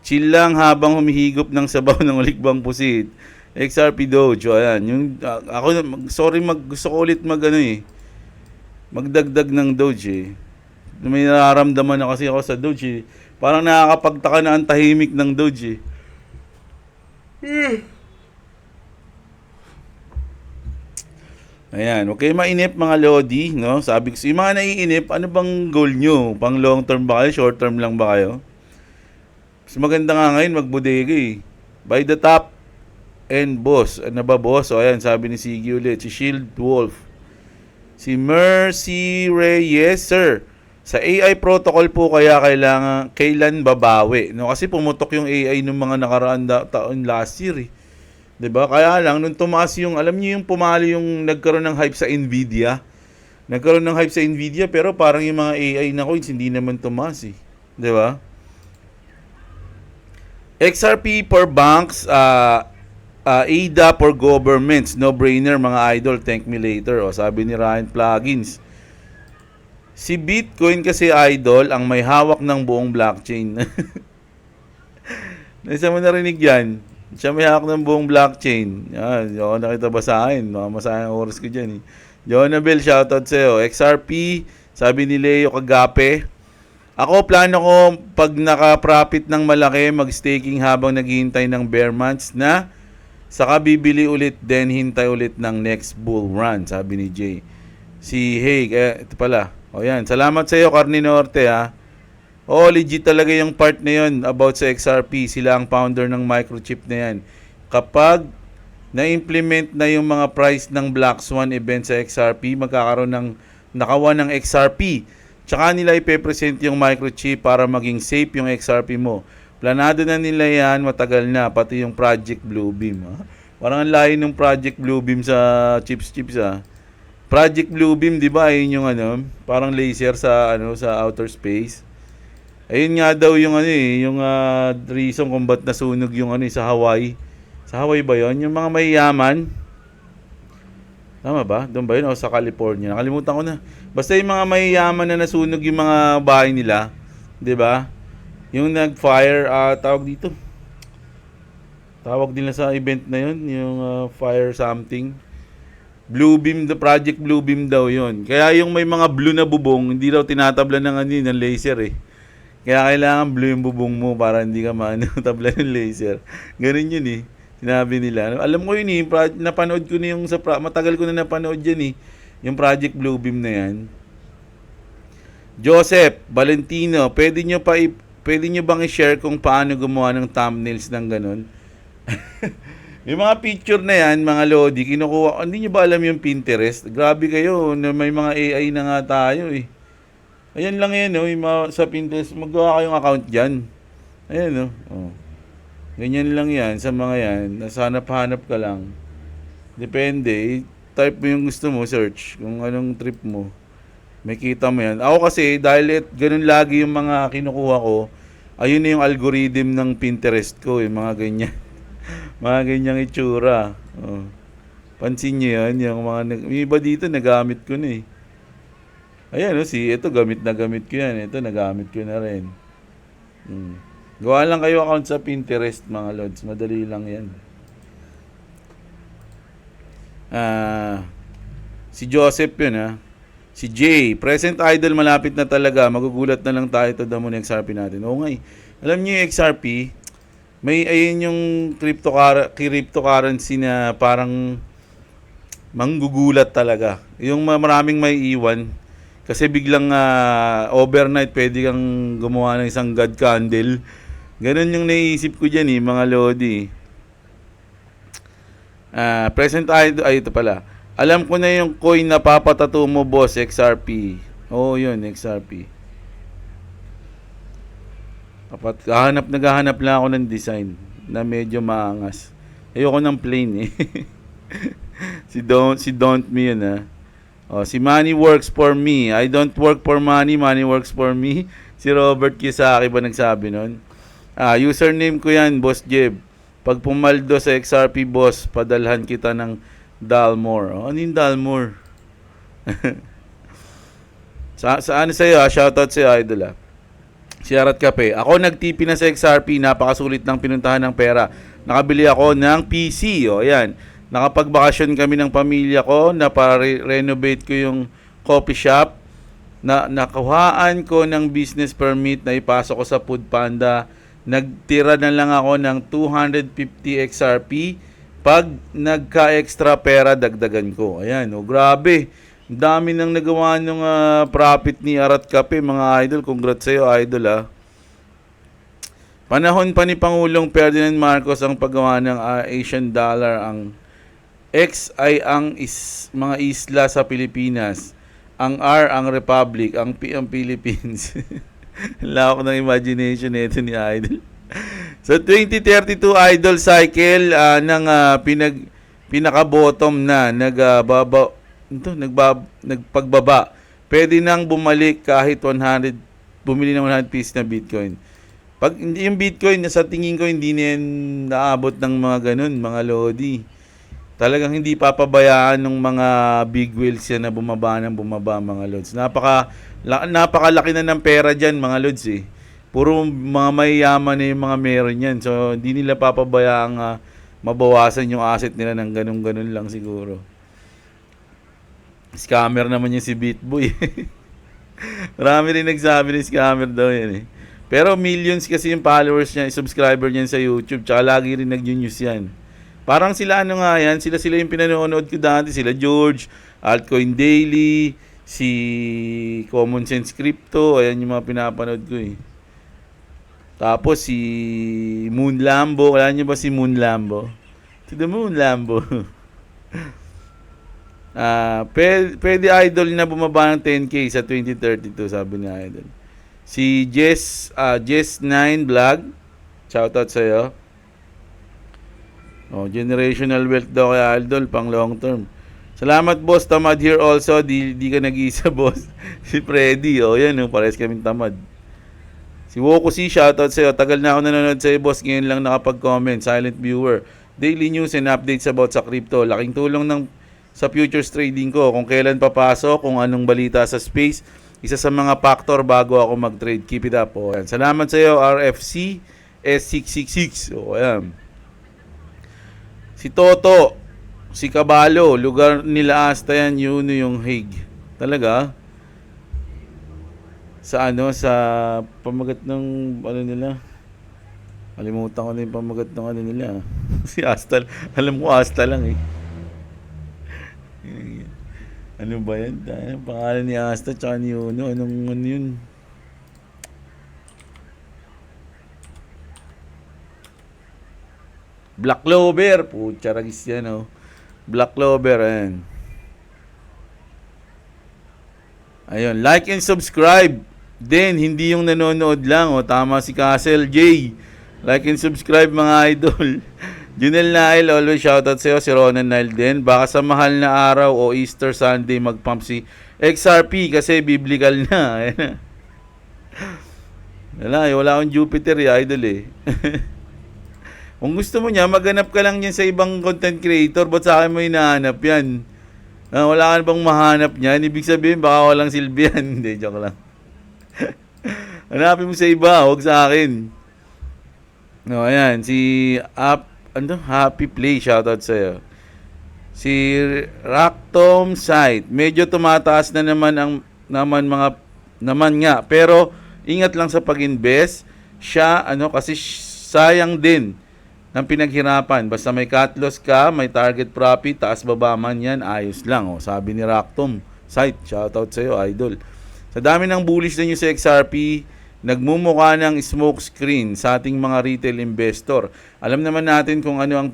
Chill lang habang humihigop ng sabaw ng ulikbang pusit. XRP Doge. Ayan. Yung, gusto ko ulit magdagdag ng Doge May nararamdaman na kasi ako sa Doge Parang nakakapagtaka na ang tahimik ng Doge Ayan, okay mainip mga Lodi, no? Sabi ko, yung mga naiinip, ano bang goal nyo? Pang long term ba kayo? Short term lang ba kayo? Mas maganda nga ngayon magbodega By the top and boss. Ano ba boss? O ayan, sabi ni Siggy ulit. Si Shield Wolf. Si Mercy Reyes, sir. Sa AI protocol po kaya kailan babawi? No? Kasi pumutok yung AI ng mga nakaraan taon last year 'Di ba? Kaya lang nung tumaas yung, alam niyo yung pumali yung nagkaroon ng hype sa Nvidia. Nagkaroon ng hype sa Nvidia pero parang yung mga AI na coins hindi naman tumaas 'Di ba? XRP for banks, ADA for governments, no-brainer mga idol, thank me later. Sabi ni Ryan Plugins. Si Bitcoin kasi idol ang may hawak ng buong blockchain. Nasa mo narinig yan? Siya may hawak ng buong blockchain. Yan, ako nakita basahin. Masayang oras ko dyan Jonabel, shoutout sa'yo. XRP, sabi ni Leo Kagape. Ako, plano ko pag naka-profit ng malaki, mag-staking habang naghihintay ng bear months na saka bibili ulit, then hintay ulit ng next bull run, sabi ni Jay. Si ito pala. Yan, salamat sa iyo, Carne Norte legit talaga yung part na yun about sa XRP. Sila ang founder ng microchip na yan. Kapag na-implement na yung mga price ng Black Swan event sa XRP, magkakaroon ng nakawan ng XRP Tsaka nila ipepresent yung microchip para maging safe yung XRP mo. Planado na nila yan, matagal na, pati yung Project Bluebeam. Parang ang layo ng Project Bluebeam sa chips Project Bluebeam, 'di ba? Ayun yung parang laser sa sa outer space. Ayun nga daw yung yung reason kung ba't nasunog yung sa Hawaii. Sa Hawaii ba 'yon? Yung mga mayayaman. Tama ba? Doon ba yun? O sa California? Nakalimutan ko na. Basta yung mga mayayaman na nasunog yung mga bahay nila. 'Di ba? Yung nag-fire, tawag dito. Tawag nila sa event na yun, yung fire something. Bluebeam, the Project Bluebeam daw yun. Kaya yung may mga blue na bubong, hindi raw tinatabla ng ng laser eh. Kaya kailangan blue yung bubong mo para hindi ka tabla ng laser. Ganun yun eh. Sinabi nila. Alam ko yun eh, napanood ko na yung matagal ko na napanood yan eh. Yung Project Bluebeam na yan. Joseph Valentino, pwede nyo bang i-share kung paano gumawa ng thumbnails ng ganun? Yung mga picture na yan, mga Lodi, kinukuha, hindi nyo ba alam yung Pinterest? Grabe kayo, may mga AI na nga tayo eh. Ayan lang yan, yung sa Pinterest, magawa kayong account dyan. Ayan, ganyan lang yan, sa mga yan, nasa hanap-hanap ka lang. Depende, type mo yung gusto mo, search, kung anong trip mo. May kita mo yan. Ako kasi, dahil ganun lagi yung mga kinukuha ko, ayun na yung algorithm ng Pinterest ko, mga ganyan. Mga ganyang itsura. Pansin nyo yan, yung may iba dito, nagamit ko na eh. Ayan, ito gamit ko yan. Ito, nagamit ko na rin. Gawa lang kayo account sa Pinterest, mga Lods. Madali lang yan. Si Joseph yun, Si Jay, present idol, malapit na talaga. Magugulat na lang tayo ito damo ng XRP natin. Oo nga eh. Alam niyo yung XRP, may ayun yung cryptocurrency na parang manggugulat talaga. Yung maraming may iwan. Kasi biglang overnight pwede kang gumawa ng isang God candle. Ganun yung naisip ko dyan mga Lodi. Present idol, ito pala. Alam ko na yung coin na papatato mo, boss, XRP. Oo, yun, XRP. Naghahanap lang ako ng design na medyo maangas. Ayoko ng plain eh. si don't me yun si money works for me. I don't work for money, money works for me. Si Robert Kiyosaki ba nagsabi nun? Username ko yan, Boss Jeb. Pag pumaldo sa XRP, boss, padalhan kita ng Dalmore. Ano yung Dalmore? Saan sa'yo shoutout sa'yo, idol Si Arat Cafe. Ako nagtipi na sa XRP, napakasulit ng pinuntahan ng pera. Nakabili ako ng PC, ayan. Nakapagbakasyon kami ng pamilya ko na para renovate ko yung coffee shop. Nakuhaan ko ng business permit na ipasok ko sa Foodpanda. Nagtira na lang ako ng 250 XRP. Pag nagka-extra pera, dagdagan ko. Ayan, grabe. Ang dami nang nagawa ng profit ni Arat Cafe, mga idol. Congrats sa'yo, idol Panahon pa ni Pangulong Ferdinand Marcos ang paggawa ng Asian dollar. Ang X ay ang mga isla sa Pilipinas. Ang R ang Republic. Ang P ang Philippines. Lawak ng imagination nito ni idol. Sa 2032 idol cycle ng pinaka-bottom na nagpagbaba. Pwede nang bumalik kahit bumili ng 100 piece na Bitcoin. Pag hindi yung Bitcoin, sa tingin ko hindi na yan naabot ng mga ganun, mga Lodi. Talagang hindi papabayaan ng mga big whales yan na bumaba mga Lods. Napakalaki na ng pera dyan, mga Lods eh. Puro mga mayayaman na yung mga meron yan. So, hindi nila papabayaan mabawasan yung asset nila ng ganun-ganun lang siguro. Scammer naman yung si Bitboy. Marami rin nagsabi ng scammer daw yan eh. Pero millions kasi yung followers niya, subscriber niya sa YouTube. Tsaka lagi rin nag-news yan. Parang sila yan, sila yung pinanonood ko dati. Sila George, Altcoin Daily, si Common Sense Crypto. Ayan yung mga pinapanood ko eh. Tapos si Moon Lambo. Alam niyo ba si Moon Lambo? To the Moon Lambo. Pwede idol na bumaba ng 10K sa 2032, sabi ni idol. Si Jess9 Vlog, shoutout sa'yo. Generational wealth daw kay idol, pang long term. Salamat boss, tamad here also. Di ka nag-iisa boss. Si Freddy, yan, pares kaming tamad. Si Woko C, shoutout sa'yo. Tagal na ako nanonood sa'yo boss, ngayon lang nakapag-comment. Silent viewer. Daily news and updates about sa crypto. Laking tulong sa futures trading ko. Kung kailan papasok, kung anong balita sa space. Isa sa mga factor bago ako mag-trade. Keep it up. Ayan. Salamat sa iyo, RFC S666. Ayan. Si Toto, si Kabalo, lugar nila Asta yan, yun yung Hague. Talaga? Sa pamagat ng nila? Kalimutan ko na yung pamagat ng nila. Si Asta, alam ko Asta lang eh. Ano ba yan? Pangalan ni Asta tsaka ni Uno. Anong yun? Black Clover. Pucha, ragis yan Black Clover. Ayun. Like and subscribe. Then, hindi yung nanonood lang. Tama si Castle J. Like and subscribe mga idol. Junel Nail, always shoutout sa'yo. Si Ronan Nail din. Baka sa mahal na araw o Easter Sunday mag-pump si XRP kasi biblical na. Wala akong Jupiter idol Kung gusto mo niya, maghanap ka lang yan sa ibang content creator. Ba't sa akin mo hinahanap yan? Wala ka bang mahanap niyan? Ibig sabihin, baka walang silbi yan. Hindi, joke lang. Hanapin mo sa iba, huwag sa akin. Ayan, si Happy Play, shoutout sa'yo. Si Raktom Site, medyo tumataas na naman nga, pero ingat lang sa pag-invest. Siya, kasi sayang din ng pinaghirapan. Basta may cut loss ka, may target profit, taas baba man yan, ayos lang. Sabi ni Raktom Site, shoutout sa'yo, idol. Sa dami ng bullish na nyo sa XRP, nagmumukha ng smoke screen sa ating mga retail investor. Alam naman natin kung ano ang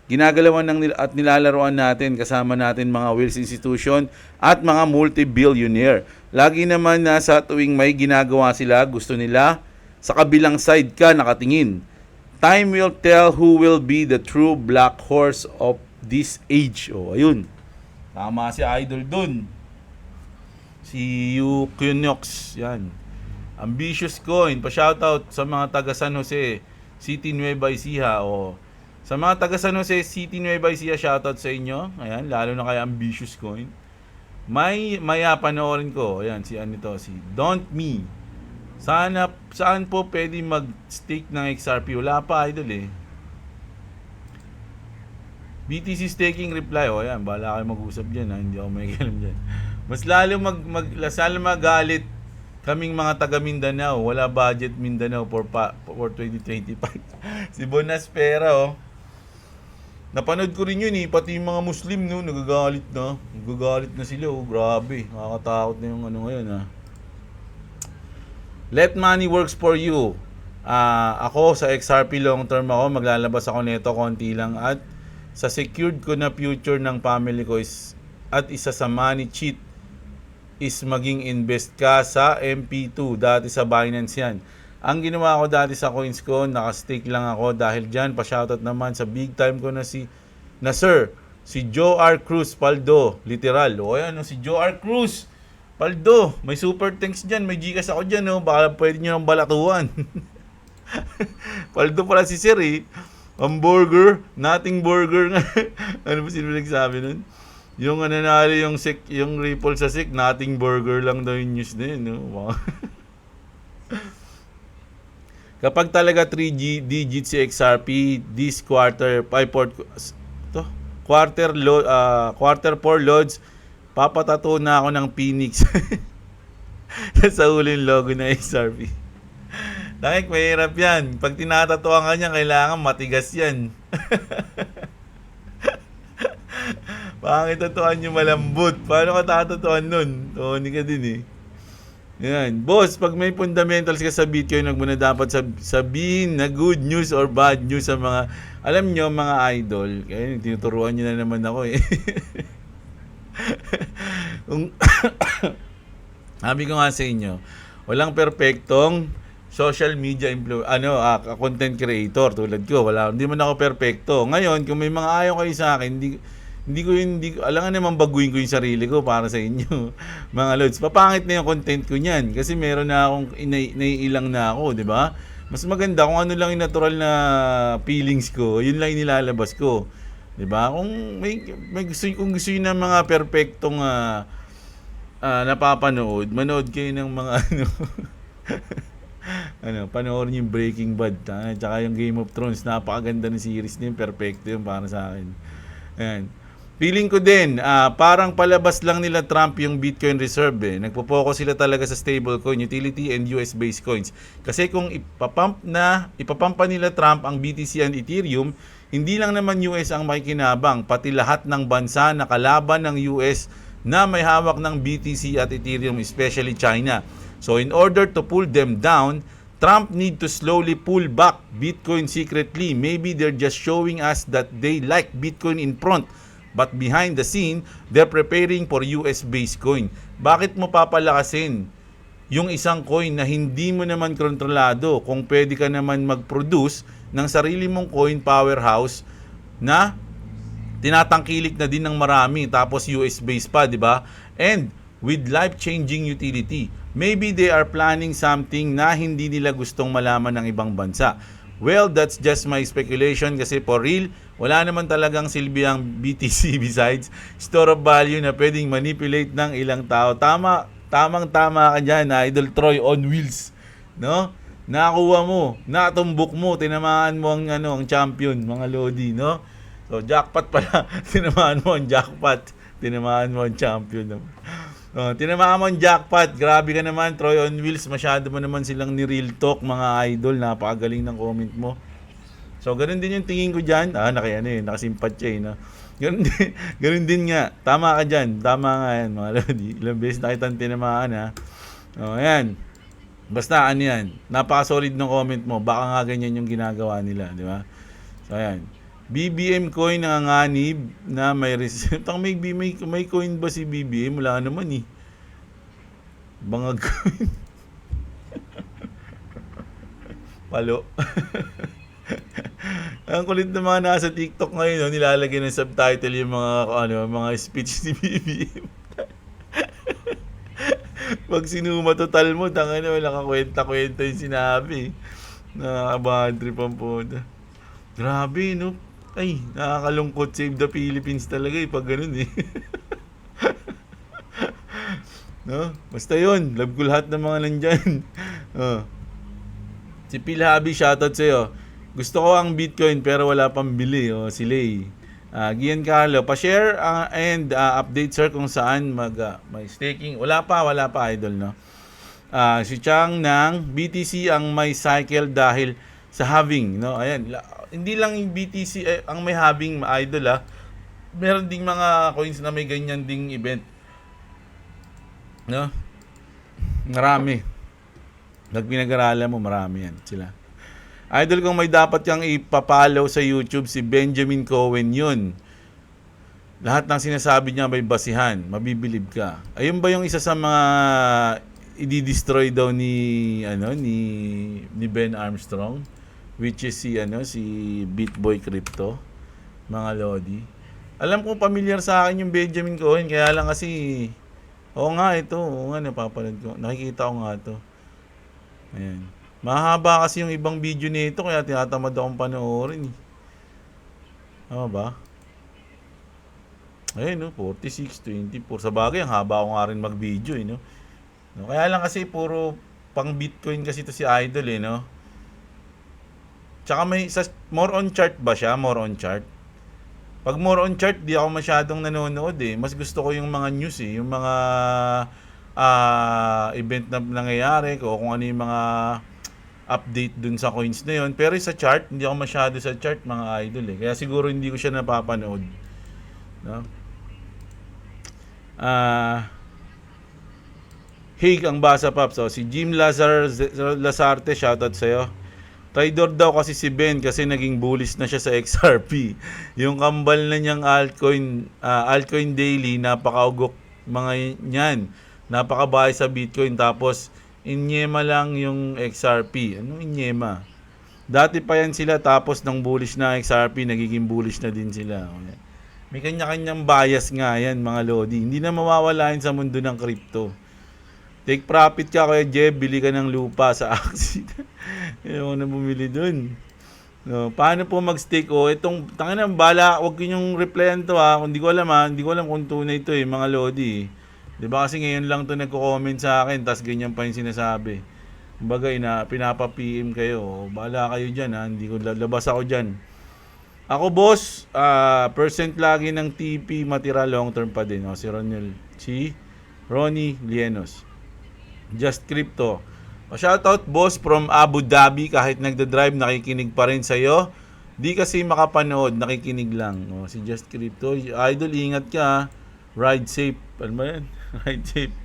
ginagalawan at nilalaroan natin kasama natin mga wealth institution at mga multi-billionaire. Lagi naman na sa tuwing may ginagawa sila, gusto nila sa kabilang side ka nakatingin. Time will tell who will be the true black horse of this age. Ayun. Tama si idol dun. Si Yukunox. Yan. Ambitious Coin, pa-shoutout sa mga taga San Jose City, Nueva Ecija. Sa mga taga San Jose City, Nueva Ecija, shoutout sa inyo. Ayan, lalo na kay Ambitious Coin. Maya panoorin ko. Ayan, si Don't Me. Saan po pwede mag-stake ng XRP? Wala pa, idol BTC staking reply. Ayan, bahala kayo mag-usap dyan. Hindi ako may kalam dyan. Mas lalo magalit kaming mga taga Mindanao, wala budget Mindanao for 2025. Si Bonas Pera napanood ko rin yun pati yung mga Muslim nagagalit na sila grabe, nakakatakot na yung ngayon Let money works for you. Ako sa XRP long term maglalabas ako nito konti lang at sa secured ko na future ng family ko at isa sa money cheat is maging invest ka sa MP2. Dati sa Binance yan. Ang ginawa ko dati sa coins ko, nakastake lang ako dahil dyan. Pa-shoutout naman sa big time ko na si Joe R. Cruz Paldo. Literal. Si Joe R. Cruz Paldo. May super thanks dyan. May Gcash ako dyan. Baka pwede nyo ng balatuan. Paldo pala si Sir Hamburger. Nothing burger nga. Ano ba sino nagsabi nun? Yung nanalo yung Ripple sa SIC, nothing burger lang daw yung news na yun. Wow. Kapag talaga 3 digits si XRP this quarter 4 loads, papatato na ako ng Phoenix. Sa huling logo na XRP. Nakik, mahirap yan. Pag tinatatuan ka niya, kailangan matigas yan. Pangit tatuan yung malambot. Paano ka tatatuan nun? Hindi ka din Yan. Boss, pag may fundamentals ka sa Bitcoin, huwag mo na dapat sabihin na good news or bad news sa mga, alam nyo mga idol, kaya tinuturuan nyo na naman ako Kung sabi ko nga sa inyo, walang perpektong social media content creator tulad ko. Hindi man ako perpekto. Ngayon, kung may mga ayaw kayo sa akin, hindi ko alangan naman baguhin ko yung sarili ko para sa inyo. Mga lods, papangit na yung content ko niyan kasi meron na akong naiilang na ako, di ba? Mas maganda kung ano lang yung natural na feelings ko, yun lang yung nilalabas ko. 'Di ba? Kung kung gusto niyo ng mga perpektong napapanood, manood kayo ng mga panoorin yung Breaking Bad, tsaka yung Game of Thrones, napakaganda ng series na yun, perfecto yun para sa akin. Ayan. Feeling ko din, parang palabas lang nila Trump yung Bitcoin reserve eh. Nagpo-focus sila talaga sa stablecoin, utility, and US-based coins. Kasi kung ipapump pa nila Trump ang BTC and Ethereum, hindi lang naman US ang makikinabang, pati lahat ng bansa na kalaban ng US na may hawak ng BTC at Ethereum, especially China. So in order to pull them down, Trump need to slowly pull back Bitcoin secretly. Maybe they're just showing us that they like Bitcoin in front, but behind the scene, they're preparing for US-based coin. Bakit mo papalakasin yung isang coin na hindi mo naman kontrolado kung pwede ka naman mag-produce ng sarili mong coin powerhouse na tinatangkilik na din ng marami tapos US-based pa, di ba? And with life-changing utility. Maybe they are planning something na hindi nila gustong malaman ng ibang bansa. Well, that's just my speculation kasi for real, wala naman talagang silbi ang BTC besides store of value na pwedeng manipulate ng ilang tao. Tamang-tama ka dyan, Idol Troy on wheels. No? Nakakuha mo, natumbok mo, tinamaan mo ang champion, mga lodi, no? So, jackpot pala. Tinamaan mo ang jackpot. Tinamaan mo ang champion. Tinamaan mo ang jackpot. Grabe ka naman, Troy on wheels. Masyado mo naman silang ni-real talk, mga idol. Napakagaling ng comment mo. So, ganun din yung tingin ko dyan. Nakasimpat siya, no? Ganun din nga. Tama ka dyan. Tama nga yan, mga lodi. Ilang beses na kitang tinamaan, ha? Ayan. Basta, yan. Napaka-solid ng comment mo. Baka nga ganyan yung ginagawa nila, di ba? So, ayan. BBM coin nanganganib na may receipt. May coin ba si BBM? Wala naman eh. Bangag coin. Palo. Ang kulit ng mga nasa TikTok ngayon, nilalagay ng subtitle yung mga speech ni BBM. Pag sinuma total mo, wala kakwenta-kwenta yung sinabi. Nakakabad trip ang puta. Grabe, no? Ay, nakakalungkot. Save the Philippines talaga pag ganun eh. No? Basta yun. Love ko lahat ng mga nandyan. Si Pilhabi, shoutout sa'yo. Gusto ko ang Bitcoin pero wala pang bili. Si Lay. Giancarlo, pa-share and update sir kung saan may staking. Wala pa idol, no? Si Chang ng BTC ang may cycle dahil sa halving, no? Ayan, hindi lang yung BTC ang may halving, idol, meron ding mga coins na may ganyan ding event, no? Marami. Pag pinag-aralan mo, marami yan sila. Idol, kung may dapat kang ipapalaw sa YouTube, si Benjamin Cohen yun. Lahat ng sinasabi niya may basihan, mabibilib ka. Ayun ba yung isa sa mga i-destroy daw ni Ben Armstrong, which is si Bitboy Crypto, mga lodi. Alam ko familiar sa akin yung Benjamin Cohen, kaya lang kasi napapanood ko. Nakikita ko nga to. Ayan. Mahaba kasi yung ibang video nito kaya tinatamad akong panoorin. Tama ba? Ayun, 46, 24. Sa bagay, ang haba ko nga rin mag-video, no? Kaya lang kasi puro pang Bitcoin kasi to si Idol, no? Tsaka more on chart ba siya? More on chart? Pag more on chart, di ako masyadong nanonood eh. Mas gusto ko yung mga news eh. Yung mga event na nangyayari ko, kung ano yung mga update dun sa coins na yun. Pero sa chart, hindi ako masyado sa chart, mga idol eh. Kaya siguro hindi ko siya napapanood. No? Hig ang basa, Paps. Si Jim Lazarte, shoutout sa'yo. Trader daw kasi si Ben kasi naging bullish na siya sa XRP. Yung kambal na niyang altcoin daily, napakaugok mga yan. Napakabahay sa Bitcoin. Tapos, inyema lang yung XRP. Anong inyema? Dati pa yan sila, tapos ng bullish na XRP, nagiging bullish na din sila. May kanya-kanyang bias nga yan, mga Lodi. Hindi na mawawala yan sa mundo ng crypto. Take profit ka, Kuya Jeb, bili ka ng lupa sa Axie. Ayaw na bumili dun. No, paano po mag-stake? Itong, tanginang bala, huwag yung replyan to ha. Hindi ko alam kung tunay ito mga Lodi. Diba kasi ngayon lang to nagko-comment sa akin, tas ganyan pa yung sinasabi. Kumbaga, pinapa-PM kayo. Bala kayo dyan ha, hindi ko labas ako dyan. Ako boss, percent lagi ng TP, matira long term pa din. Si Ronnie Lienos. Just Crypto. Shoutout boss from Abu Dhabi, kahit nagda-drive nakikinig pa rin sa'yo. Di kasi makapanood, nakikinig lang. Si Just Crypto. Idol, ingat ka. Ride safe. Ano ba yan? Ride safe.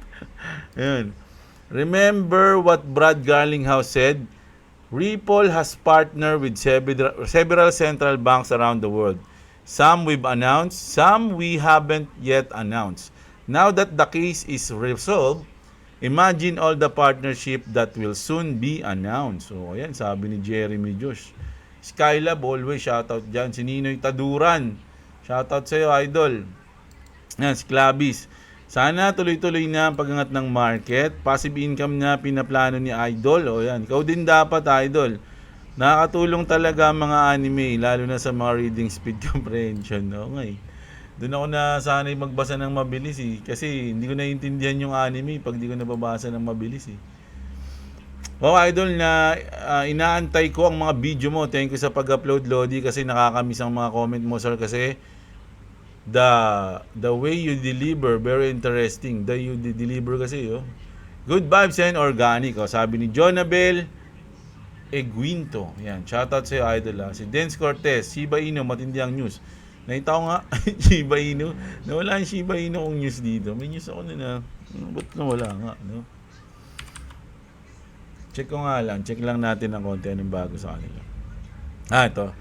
Ayun. Remember what Brad Garlinghouse said? Ripple has partnered with several central banks around the world. Some we've announced, some we haven't yet announced. Now that the case is resolved, imagine all the partnership that will soon be announced. So, ayan, sabi ni Jeremy Josh. Skylab, always shoutout dyan. Si Ninoy Taduran, shoutout sa'yo, idol. Yan, si Clavis. Sana tuloy-tuloy na ang pagangat ng market. Passive income na pinaplano ni Idol. O yan, ikaw din dapat, Idol. Nakakatulong talaga ang mga anime, lalo na sa mga reading speed comprehension. Okay. Doon ako na sanay magbasa ng mabilis kasi hindi ko naiintindihan yung anime pag di ko nababasa ng mabilis Wow, Idol, na inaantay ko ang mga video mo. Thank you sa pag-upload, Lodi, kasi nakakamiss ang mga comment mo, sir, kasi the way you deliver, very interesting. You deliver kasi, good vibes and organic, sabi ni Jonabel Eguinto. Yan, shoutout sa'yo, Idol, Si Dance Cortez, Shiba Inu, matindi ang news. Nakita ko nga, Shiba Inu. Nawala yung Shiba Inu kong news dito. May news ako na ba't nawala nga, no? Check lang natin ng konti anong bago sa kanila. Ito.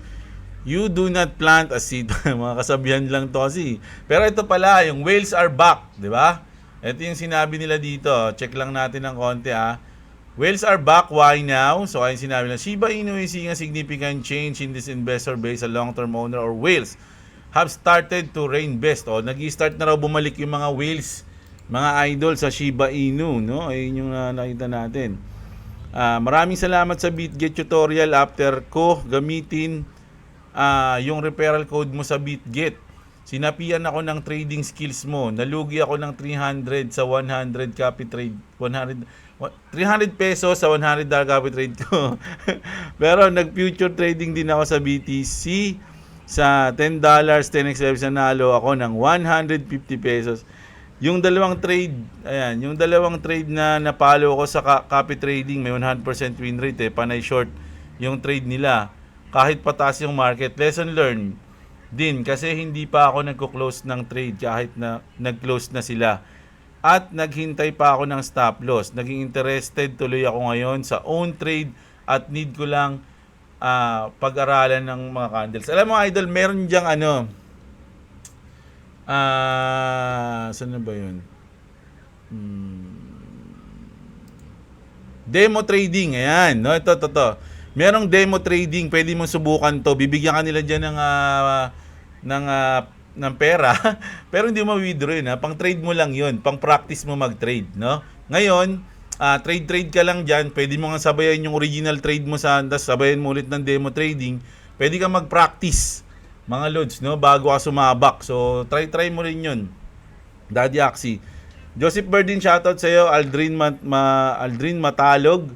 You do not plant a seed. Mga kasabihan lang to kasi. Pero ito pala, yung whales are back, di ba? Ito yung sinabi nila dito. Check lang natin ng konti Whales are back. Why now? So, ayun sinabi nila, Shiba Inu is seeing a significant change in this investor base. A long-term owner or whales have started to reinvest. Nag-i-start na raw bumalik yung mga whales, mga idol sa Shiba Inu, no? Ayun yung nakita natin. Maraming salamat sa BitGet tutorial. After ko gamitin yung referral code mo sa BitGet, sinapian ako ng trading skills mo. Nalugi ako ng 300 sa 100 copy trade. 300 pesos sa $100 copy trade ko. Pero nag-future trading din ako sa BTC. Sa $10, 10x leverage, nanalo ako ng 150 pesos. Yung dalawang trade na napalo ko sa copy trading, may 100% win rate panay short yung trade nila. Kahit pataas yung market, lesson learned din kasi hindi pa ako nagko-close ng trade kahit na nag-close na sila. At naghintay pa ako ng stop loss. Naging interested tuloy ako ngayon sa own trade at need ko lang pag-aralan ng mga candles. Alam mo, Idol, meron diyang saan na ba yun? Demo trading, ayan, no? Ito. Merong demo trading, pwede mo subukan to. Bibigyan ka nila dyan ng pera, pero hindi mo withdraw yun, pang trade mo lang yun, pang practice mo mag-trade, no? Ngayon, trade ka lang dyan, pwede mo nga sabayan yung original trade mo tapos sabayan mo ulit ng demo trading, pwede ka mag-practice, mga lods, no? Bago ka sumabak. So, try mo rin yun. Daddy Axie. Joseph Berdin, shoutout sa'yo. Aldrin Matalog.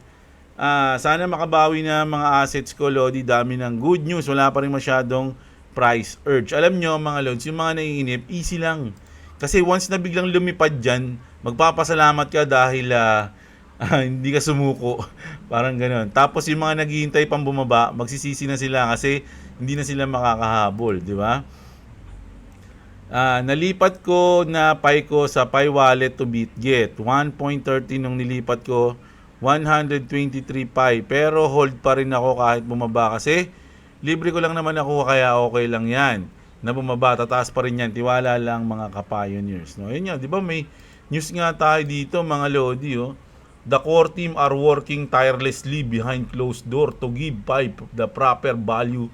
Sana makabawi na mga assets ko, Lodi. Dami ng good news. Wala pa rin masyadong price urge. Alam nyo, mga lods, yung mga naiinip, easy lang. Kasi once na biglang lumipad dyan, magpapasalamat ka dahil hindi ka sumuko. Parang gano'n. Tapos yung mga naghihintay pang bumaba, magsisisi na sila kasi hindi na sila makakahabol, di ba? Nalipat ko na Pi ko sa Pi Wallet to BitGet. 1.13 nung nilipat ko 123.5. Pero hold pa rin ako kahit bumaba kasi libre ko lang naman ako kaya okay lang yan. Na bumaba, tataas pa rin yan. Tiwala lang mga ka-pioneers. No? Yun nga, di ba may news nga tayo dito mga Lodi. Oh. The core team are working tirelessly behind closed door to give pipe the proper value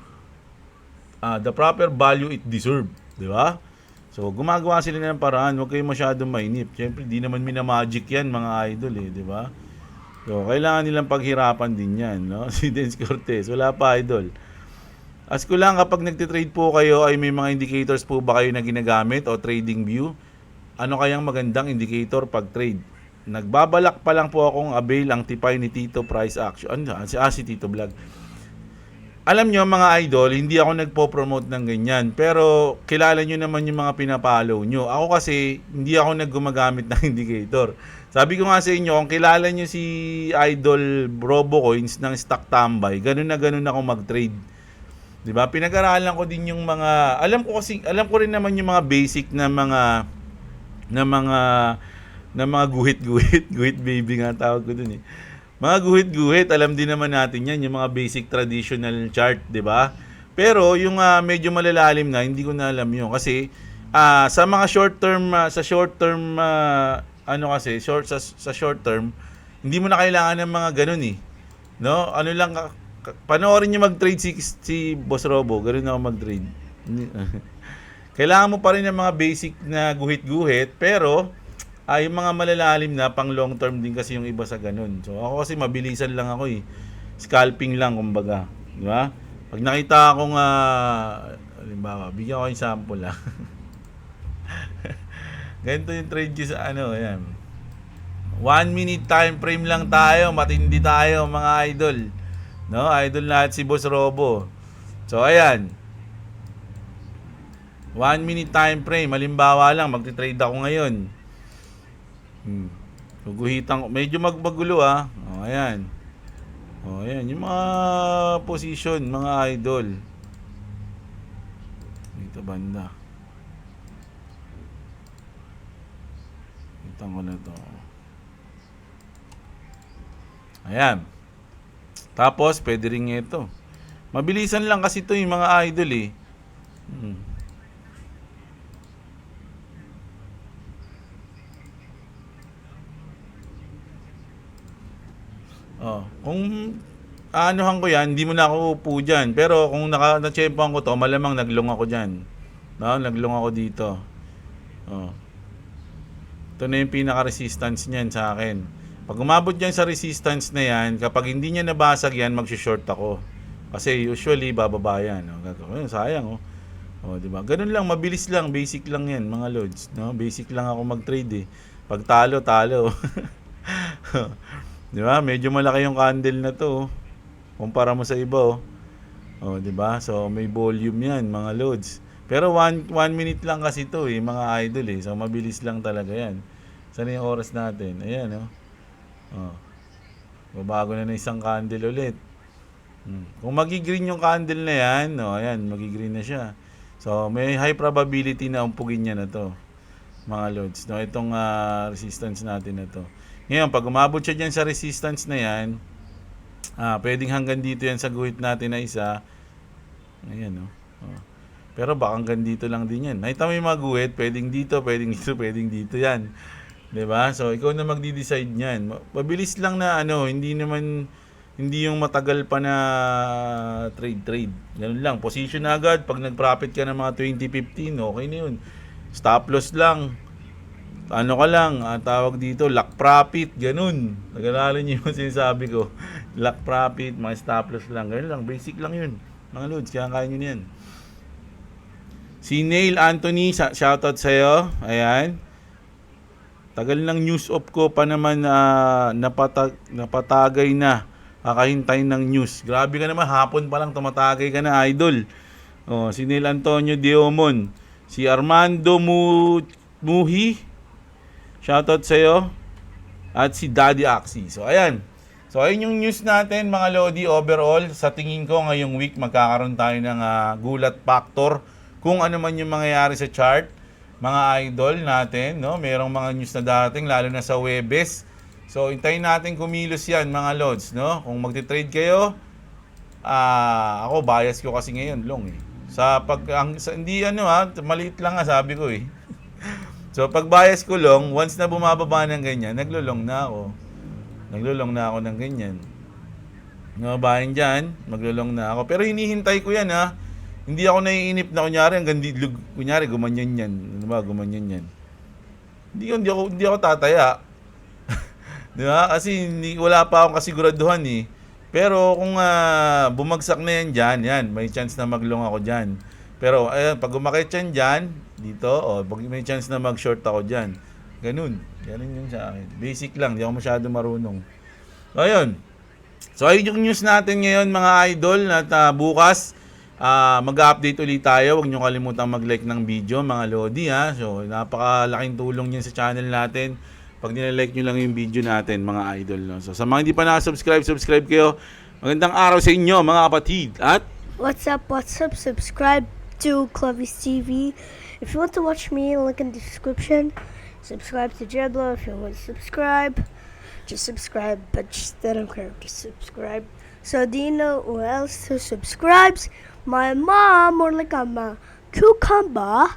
it deserve. Di ba? So, gumagawa sila ng paraan. Huwag kayo masyadong mainip. Siyempre, di naman minamagic yan, mga idol eh. Di ba? So, kailangan nilang paghirapan din yan. No? Si Dance Cortez. Wala pa, idol. As ko lang, kapag nagtitrade po kayo, ay may mga indicators po ba kayo na ginagamit o trading view? Ano kayang magandang indicator pag trade? Nagbabalak pa lang po akong avail ang tipay ni Tito Price Action. Si Tito Vlog. Alam nyo mga idol, hindi ako nagpo-promote ng ganyan. Pero kilala nyo naman yung mga pinapollow nyo. Ako kasi, hindi ako naggumagamit ng indicator. Sabi ko nga sa inyo, kung kilala nyo si Idol Robocoins ng stock tambay, ganun na ganun ako mag-trade. 'Di ba? Pinag-aralan ko din yung mga alam ko rin naman yung mga basic na mga guhit-guhit, guhit baby nga tawag ko dun eh. Mga guhit-guhit, alam din naman natin 'yan, yung mga basic traditional chart, 'di ba? Pero yung medyo malalalim na, hindi ko na alam 'yun kasi sa mga short term sa short term, hindi mo na kailangan ng mga ganun eh. No? Ano lang panoorin niyo mag-trade si Boss Robo, ganoon ako mag-trade. Kailangan mo pa rin ng mga basic na guhit-guhit, pero yung mga malalalim na pang long term din kasi yung iba sa ganun. So ako kasi mabilisan lang ako eh. Scalping lang kumbaga, di ba? Pag nakita akong halimbawa, bigyan ko yung sample ah. Ganito yung trade ko sa ayan. 1 minute time frame lang tayo, matindi tayo mga idol. No, idol lahat si Boss Robo. So ayan. 1 minute time frame, halimbawa lang magti-trade ako ngayon. Guguhitan ko, medyo magbagulo ah. Ayan. Ayan yung mga position, mga idol. Dito banda. Kita ko na to. Ayan. Tapos, pwede rin ito. Mabilisan lang kasi ito yung mga idol eh. Kung anuhan ko yan, hindi mo na ako upo dyan. Pero kung na-tsempohan ko to, malamang naglong ako dyan. No? Naglong ako dito. Ito na yung pinaka-resistance niyan sa akin. Pag umabot dyan sa resistance na yan, kapag hindi niya nabasag yan, mag-short ako. Kasi usually, bababa yan. Sayang, diba? Ganun lang, mabilis lang, basic lang yan, mga loads. No? Basic lang ako mag-trade eh. Pag talo, talo. Diba? Medyo malaki yung candle na to. Kumpara mo sa iba, diba? So, may volume yan, mga loads. Pero 1 minute lang kasi to eh, mga idol eh. So, mabilis lang talaga yan. Saan yung oras natin? Ayan, babago na isang candle ulit. Kung magi-green yung candle na yan, ayan, magi-green na siya. So, may high probability na umpugin niya na to, mga loads. No, itong resistance natin na to. Ngayon, pag umabot siya dyan sa resistance na yan, pwedeng hanggang dito yan sa guhit natin na isa. Ayan, pero baka hanggang dito lang din yan. Nakita mo yung mga guhit, pwedeng dito, pwedeng dito yan. Diba? So, ikaw na magdi-decide niyan. Mabilis lang na hindi yung matagal pa na trade. Ganun lang. Position na agad. Pag nag-profit ka ng mga 20-15, okay na yun. Stop loss lang. Ano ka lang, tawag dito, lock profit. Ganun. Nag-alala niyo yung sinasabi ko. Lock profit, mga stop loss lang. Ganun lang. Basic lang yun. Mga loads, kaya kaya nyo yan. Si Neil Anthony, shoutout sa'yo. Ayan. Tagal ng news off ko pa naman napatagay na. Kakahintay ng news. Grabe ka naman, hapon pa lang tumatagay ka na, idol. Si Neil Antonio Diomon. Si Armando Muhi. Shoutout sa'yo. At si Daddy Axie. So, ayan. So, ayun yung news natin, mga Lodi. Overall, sa tingin ko, ngayong week, magkakaroon tayo ng gulat factor. Kung ano man yung mangyayari sa chart. Mga idol natin, no? Merong mga news na dating, lalo na sa Webes. So, hintayin natin kumilos yan, mga lods, no? Kung magte-trade kayo, ako, bias ko kasi ngayon, long eh. Hindi maliit lang nga sabi ko eh. So, pag bias ko long, once na bumababa ng ganyan, naglulong na ako. Naglulong na ako ng ganyan. Nababahin dyan, maglulong na ako. Pero hinihintay ko yan ha. Hindi ako naiinip na kunyari gumanyan yan. Ano ba, gumanyan yan. Hindi ako tataya. Di ba? Kasi wala pa akong kasiguraduhan eh. Pero kung bumagsak na yan dyan, may chance na maglong ako dyan. Pero ayun, pag umakit yan dyan, dito, may chance na mag-short ako dyan. Ganun yun sa akin. Basic lang, di ako masyado marunong. So, ayun. So, ayun yung news natin ngayon, mga idol. At bukas, mag-update ulit tayo. Huwag nyo kalimutang mag-like ng video, mga Lodi, ha. So, napakalaking tulong yan sa channel natin. Pag nila-like nyo lang yung video natin, mga idol. No? So, sa mga hindi pa subscribe kayo. Magandang araw sa inyo, mga kapatid. At What's up? Subscribe to Clovis TV. If you want to watch me, link in the description. Subscribe to Jeblo if you want to subscribe. Just subscribe, but I don't care. Just subscribe. So do you know who else who subscribes? My mom, or like I'm a cucumber.